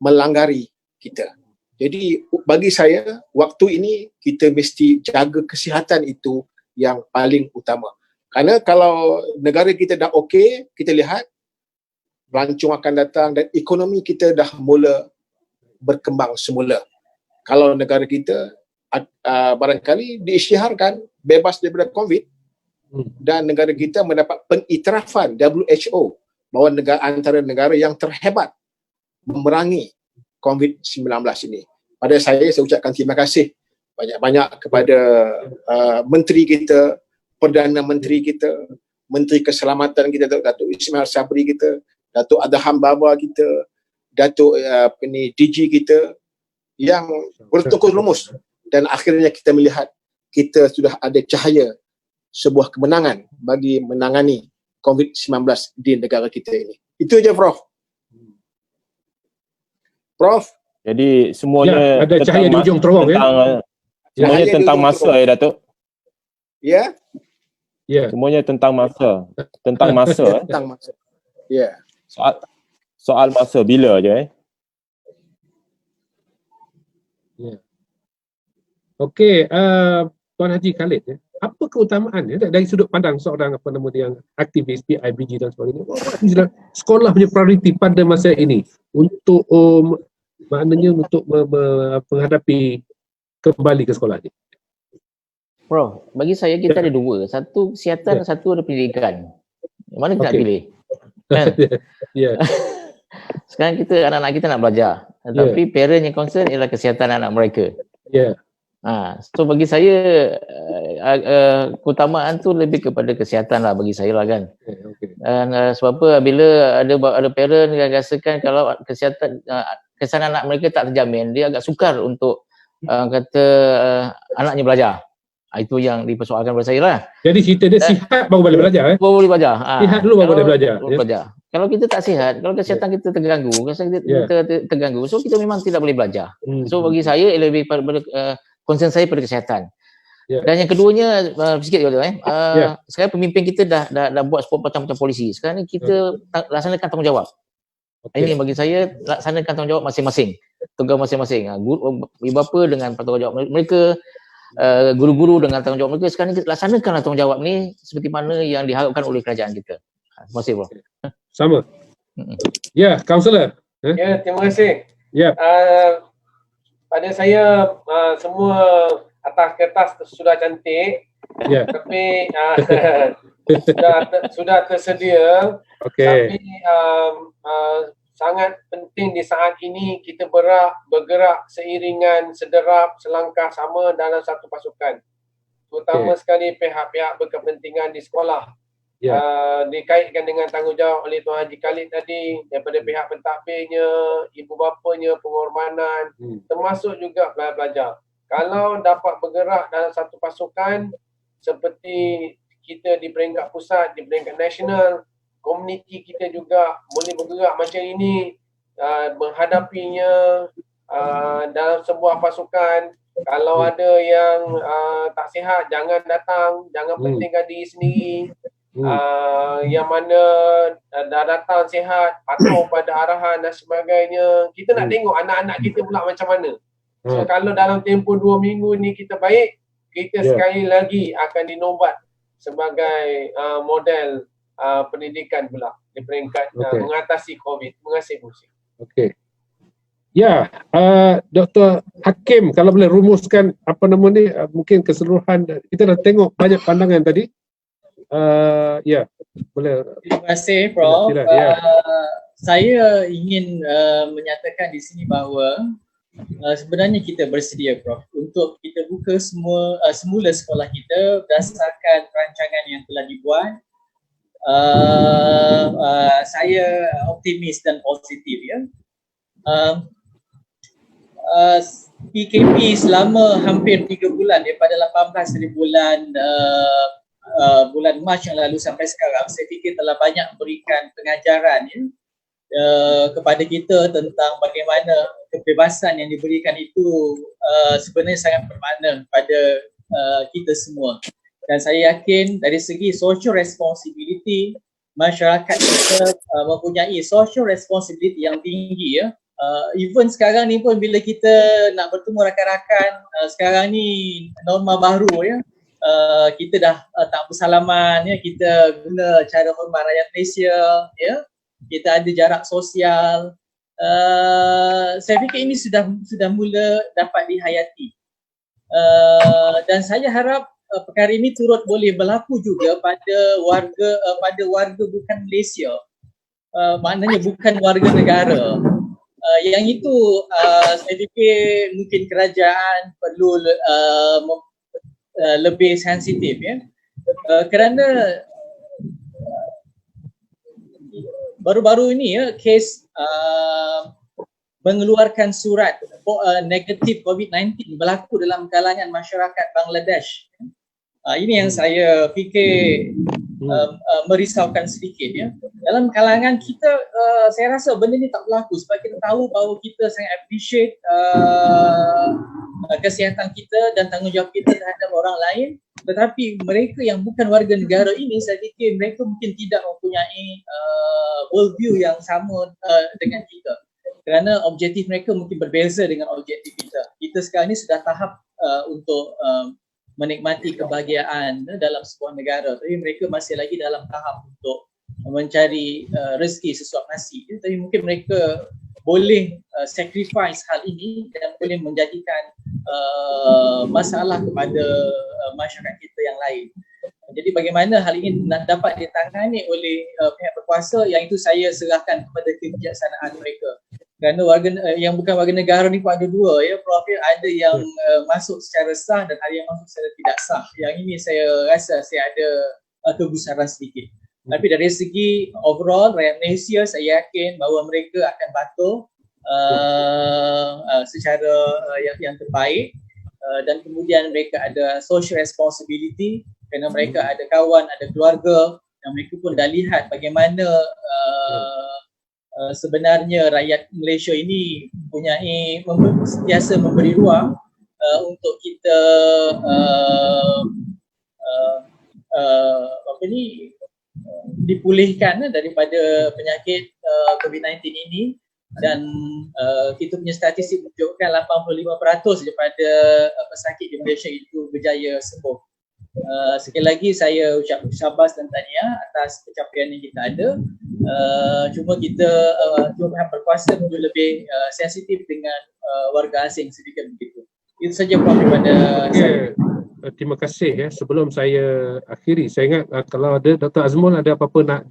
[SPEAKER 2] melanggari kita. Jadi bagi saya, waktu ini kita mesti jaga kesihatan itu yang paling utama. Kerana kalau negara kita dah okey, kita lihat rancung akan datang dan ekonomi kita dah mula berkembang semula. Kalau negara kita barangkali diisytiharkan bebas daripada COVID dan negara kita mendapat pengiktirafan WHO bahawa antara negara yang terhebat memerangi COVID-19 ini. Pada saya ucapkan terima kasih banyak-banyak kepada menteri kita, Perdana Menteri kita, Menteri Keselamatan kita, Datuk Ismail Sabri kita, Datuk Adham Baba kita, Datuk DG kita yang bertungkus lumus, dan akhirnya kita melihat kita sudah ada cahaya sebuah kemenangan bagi menangani COVID-19 di negara kita ini. Itu je Prof.
[SPEAKER 6] Jadi semuanya
[SPEAKER 1] ada cahaya di ujung terowong
[SPEAKER 6] semuanya tentang masa Datuk.
[SPEAKER 2] Ya.
[SPEAKER 6] Semuanya tentang masa. Tentang masa.
[SPEAKER 2] Tentang masa. Ya.
[SPEAKER 6] Soal masa bila je
[SPEAKER 1] Okey, Tuan Haji Khalid apa keutamaannya dari sudut pandang seorang yang aktivis PIBG dan sebagainya? Apa sekolah punya prioriti pada masa ini untuk maknanya untuk menghadapi kembali ke sekolah ni?
[SPEAKER 3] Bro, bagi saya kita ada dua. Satu kesihatan, satu ada pendidikan. Mana kita nak pilih? Kan?
[SPEAKER 1] Ya.
[SPEAKER 3] Sekarang kita anak-anak kita nak belajar. Tapi parent yang concern ialah kesihatan anak mereka.
[SPEAKER 1] Ya.
[SPEAKER 3] So bagi saya keutamaan tu lebih kepada kesihatan lah bagi saya lah kan. Dan sebab apa bila ada parent yang rasakan kalau kesihatan anak mereka tak terjamin, dia agak sukar untuk anaknya belajar. Itu yang dipersoalkan pada saya lah.
[SPEAKER 1] Jadi cerita dia sihat baru boleh belajar.
[SPEAKER 3] Baru boleh belajar.
[SPEAKER 1] Sihat dulu baru boleh belajar.
[SPEAKER 3] Kalau kita tak sihat, kalau kesihatan kita terganggu, kita terganggu, so kita memang tidak boleh belajar. So bagi saya lebih pada concern saya pada kesihatan. Dan yang keduanya sikit juga sekarang pemimpin kita dah buat macam-macam polisi. Sekarang ni kita laksanakan tanggungjawab. Ini bagi saya laksanakan tanggungjawab masing-masing. Tugas masing-masing. Ibu bapa dengan tanggungjawab mereka, guru-guru dengan tanggungjawab mereka. Sekarang ni kita laksanakanlah tanggungjawab ni seperti mana yang diharapkan oleh kerajaan kita. Terima kasih, bro.
[SPEAKER 1] Sama. Ya, kaunselor.
[SPEAKER 4] Ya, terima kasih.
[SPEAKER 1] Ya.
[SPEAKER 4] Pada saya semua atas kertas sudah cantik.
[SPEAKER 1] Ya.
[SPEAKER 4] Tapi sudah tersedia.
[SPEAKER 1] Okey.
[SPEAKER 4] Tapi sangat penting di saat ini kita bergerak seiringan, sederap, selangkah sama dalam satu pasukan. Terutama sekali pihak-pihak berkepentingan di sekolah. Dikaitkan dengan tanggungjawab oleh Tuan Haji Khalid tadi, daripada pihak pentadbirnya, ibu bapanya, pengorbanan, termasuk juga pelajar-pelajar. Kalau dapat bergerak dalam satu pasukan seperti kita di peringkat pusat, di peringkat nasional, komuniti kita juga boleh bergerak macam ini, menghadapinya dalam sebuah pasukan. Kalau ada yang tak sihat, jangan datang, jangan pentingkan diri sendiri. Yang mana dah datang sihat, patuh pada arahan dan sebagainya. Kita nak tengok anak-anak kita pula macam mana. So kalau dalam tempoh 2 minggu ni kita baik, kita sekali lagi akan dinobat sebagai model pendidikan pula di peringkat mengatasi COVID. Terima kasih, Busi.
[SPEAKER 1] Okey. Ya, Dr. Hakim, kalau boleh rumuskan mungkin keseluruhan, kita dah tengok banyak pandangan tadi. Ya, boleh.
[SPEAKER 5] Terima kasih, Prof. Saya ingin menyatakan di sini bahawa sebenarnya kita bersedia, Prof, untuk kita buka semula sekolah kita berdasarkan rancangan yang telah dibuat. Saya optimis dan positif, ya. PKP selama hampir 3 bulan daripada 18 dari bulan Mac yang lalu sampai sekarang, saya fikir telah banyak memberikan pengajaran kepada kita tentang bagaimana kebebasan yang diberikan itu sebenarnya sangat bermakna pada kita semua. Dan saya yakin dari segi social responsibility, masyarakat kita mempunyai social responsibility yang tinggi, ya. Even sekarang ni pun bila kita nak bertemu rakan-rakan, sekarang ni norma baru, ya. Kita dah tak bersalaman, ya. Kita guna cara hormat rakyat Malaysia, ya. Kita ada jarak sosial. Saya fikir ini sudah mula dapat dihayati. Dan saya harap perkara ini turut boleh berlaku juga pada warga bukan Malaysia. Maknanya bukan warga negara. Yang itu saya fikir mungkin kerajaan perlu lebih sensitif, ya. Kerana baru-baru ini, ya, kes mengeluarkan surat negatif COVID-19 berlaku dalam kalangan masyarakat Bangladesh. Ini yang saya fikir merisaukan sedikit, ya. Dalam kalangan kita, saya rasa benda ni tak berlaku sebab kita tahu bahawa kita sangat appreciate kesihatan kita dan tanggungjawab kita terhadap orang lain. Tetapi mereka yang bukan warga negara ini, saya fikir mereka mungkin tidak mempunyai worldview yang sama dengan kita. Kerana objektif mereka mungkin berbeza dengan objektif kita. Kita sekarang ni sudah tahap untuk menikmati kebahagiaan dalam sebuah negara, tapi mereka masih lagi dalam tahap untuk mencari rezeki sesuap nasi. Tapi mungkin mereka boleh sacrifice hal ini dan boleh menjadikan masalah kepada masyarakat kita yang lain. Jadi bagaimana hal ini dapat ditangani oleh pihak berkuasa, yang itu saya serahkan kepada kebijaksanaan mereka. Kerana warga yang bukan warga negara ni pun ada dua ya, Prof. Ada yang masuk secara sah dan ada yang masuk secara tidak sah. Yang ini saya rasa saya ada kegusaran sedikit. Tapi dari segi overall rakyat Malaysia, saya yakin bahawa mereka akan patuh secara yang terbaik, dan kemudian mereka ada social responsibility kerana mereka ada kawan, ada keluarga, dan mereka pun dah lihat bagaimana sebenarnya rakyat Malaysia ini mempunyai sentiasa memberi ruang untuk kita dipulihkan daripada penyakit COVID-19 ini. Dan kita punya statistik menunjukkan 85% daripada pesakit di Malaysia itu berjaya sembuh. Sekali lagi saya ucap syabas dan tahniah atas pencapaian yang kita ada. Cuma kita pihak berkuasa perlu lebih sensitif dengan warga asing sedikit begitu. Itu saja Prof daripada saya.
[SPEAKER 1] Terima kasih ya. Sebelum saya akhiri, saya ingat kalau ada Dr. Azmul ada apa-apa nak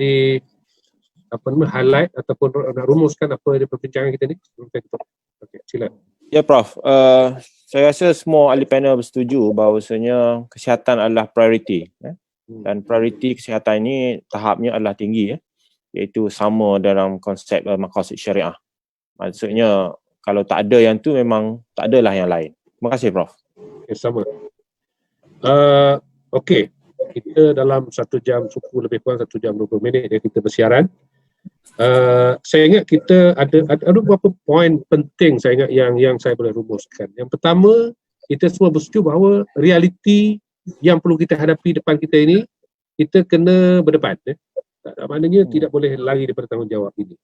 [SPEAKER 1] highlight ataupun nak rumuskan apa di perbincangan kita ni? Okey, silakan.
[SPEAKER 6] Ya Prof, saya rasa semua ahli panel bersetuju bahawasanya kesihatan adalah prioriti. Dan prioriti kesihatan ini tahapnya adalah tinggi, iaitu sama dalam konsep maqasid syariah. Maksudnya kalau tak ada yang tu memang tak adalah yang lain. Terima kasih Prof.
[SPEAKER 1] Okay, sama. Okey, kita dalam 1 jam cukup, lebih kurang 1 jam 20 minit ya kita bersiaran. Saya ingat kita ada beberapa poin penting saya ingat yang saya boleh rumuskan. Yang pertama, kita semua bersetuju bahawa realiti yang perlu kita hadapi depan kita ini, kita kena berdepan. Maknanya tidak boleh lari daripada tanggungjawab ini.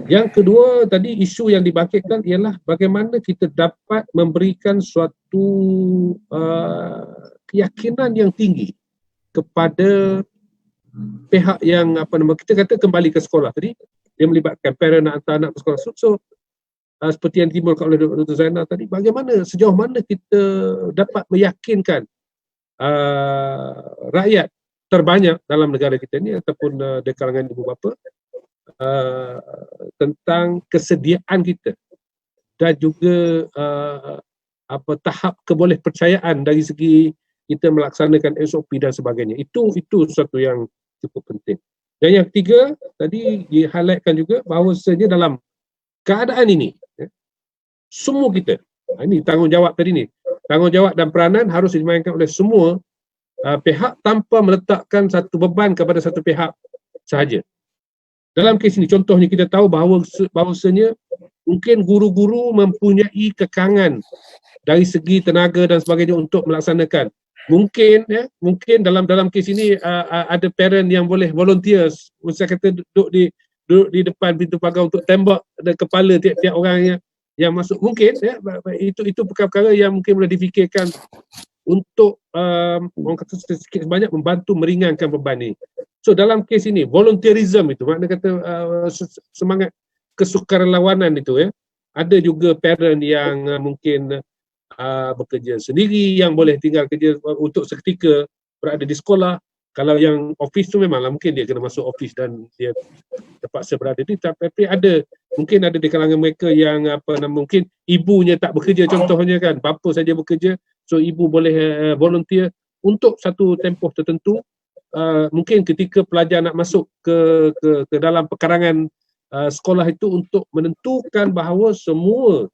[SPEAKER 1] Yang kedua, tadi isu yang dibangkitkan ialah bagaimana kita dapat memberikan suatu keyakinan yang tinggi kepada pihak yang kita kata kembali ke sekolah tadi, dia melibatkan parent nak hantar anak ke sekolah. So seperti yang timbulkan oleh Dr. Zainal tadi, bagaimana sejauh mana kita dapat meyakinkan rakyat terbanyak dalam negara kita ni ataupun di kalangan ibu bapa tentang kesediaan kita dan juga tahap kebolehpercayaan dari segi kita melaksanakan SOP dan sebagainya. Itu sesuatu yang cukup penting. Dan yang ketiga, tadi di-highlightkan juga bahawasanya dalam keadaan ini, semua kita, ini tanggungjawab tadi ni, tanggungjawab dan peranan harus dimainkan oleh semua pihak tanpa meletakkan satu beban kepada satu pihak sahaja. Dalam kes ini, contohnya kita tahu bahawasanya mungkin guru-guru mempunyai kekangan dari segi tenaga dan sebagainya untuk melaksanakan. Mungkin dalam kes ini ada parent yang boleh volunteer, saya kata duduk di depan pintu pagar untuk tembak kepala tiap-tiap orang yang masuk. Mungkin itu perkara-perkara yang mungkin boleh difikirkan untuk orang kata sedikit sebanyak membantu meringankan beban ini. So dalam kes ini volunteerism itu makna kata semangat kesukarelawanan itu ada juga parent yang mungkin bekerja sendiri, yang boleh tinggal kerja untuk seketika berada di sekolah. Kalau yang office tu memanglah mungkin dia kena masuk office dan dia terpaksa berada di, tapi mungkin ada di kalangan mereka yang mungkin ibunya tak bekerja contohnya kan, bapa saja bekerja, so ibu boleh volunteer untuk satu tempoh tertentu. Mungkin ketika pelajar nak masuk ke dalam pekarangan sekolah itu untuk menentukan bahawa semua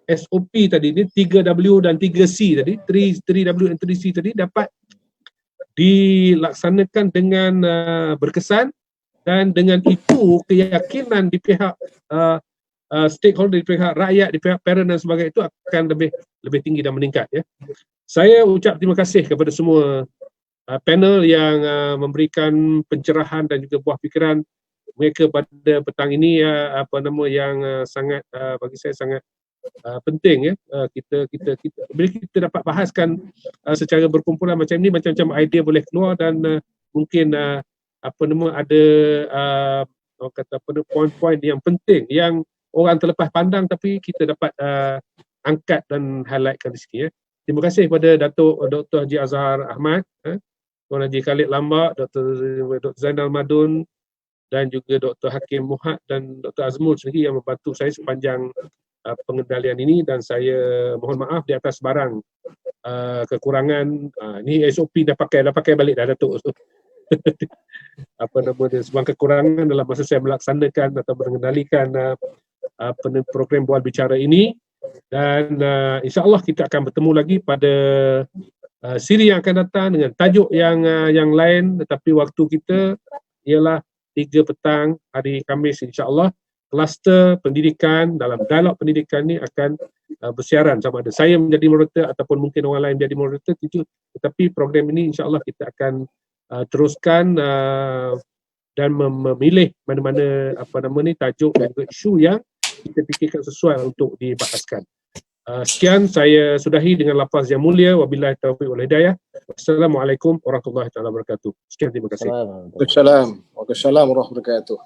[SPEAKER 1] SOP tadi ni 3W dan 3C tadi, 3W dan 3C tadi dapat dilaksanakan dengan berkesan, dan dengan itu keyakinan di pihak stakeholder, di pihak rakyat, di pihak parent dan sebagainya itu akan lebih tinggi dan meningkat ya. Saya ucap terima kasih kepada semua panel yang memberikan pencerahan dan juga buah fikiran mereka pada petang ini yang sangat bagi saya sangat penting ya. Kita bila kita dapat bahaskan secara berkumpulan macam ni, macam-macam idea boleh keluar dan mungkin ada orang kata poin-poin yang penting yang orang terlepas pandang tapi kita dapat angkat dan highlightkan di sini ya. Terima kasih kepada Dr. Haji Azhar Ahmad, Tuan Haji Khalid Lambak, Dr. Zainal Madun dan juga Dr. Hakim Muhad dan Dr. Azmul sendiri yang membantu saya sepanjang pengendalian ini, dan saya mohon maaf di atas barang kekurangan. Ni SOP dah pakai balik dah Datuk. Sebuah kekurangan dalam masa saya melaksanakan atau mengendalikan program bual bicara ini, dan insya-Allah kita akan bertemu lagi pada siri yang akan datang dengan tajuk yang lain, tetapi waktu kita ialah 3 petang hari Khamis insya-Allah. Kluster pendidikan dalam dialog pendidikan ni akan bersiaran, sama ada saya menjadi moderator ataupun mungkin orang lain menjadi moderator, tetapi program ini insya-Allah kita akan teruskan dan memilih mana-mana tajuk dan isu yang kita fikirkan sesuai untuk dibahaskan. Sekian, saya sudahi dengan lafaz yang mulia. Wabillahi taufiq wal hidayah. Wassalamualaikum warahmatullahi wabarakatuh. Sekian, terima kasih.
[SPEAKER 2] Waalaikumsalam warahmatullahi wabarakatuh.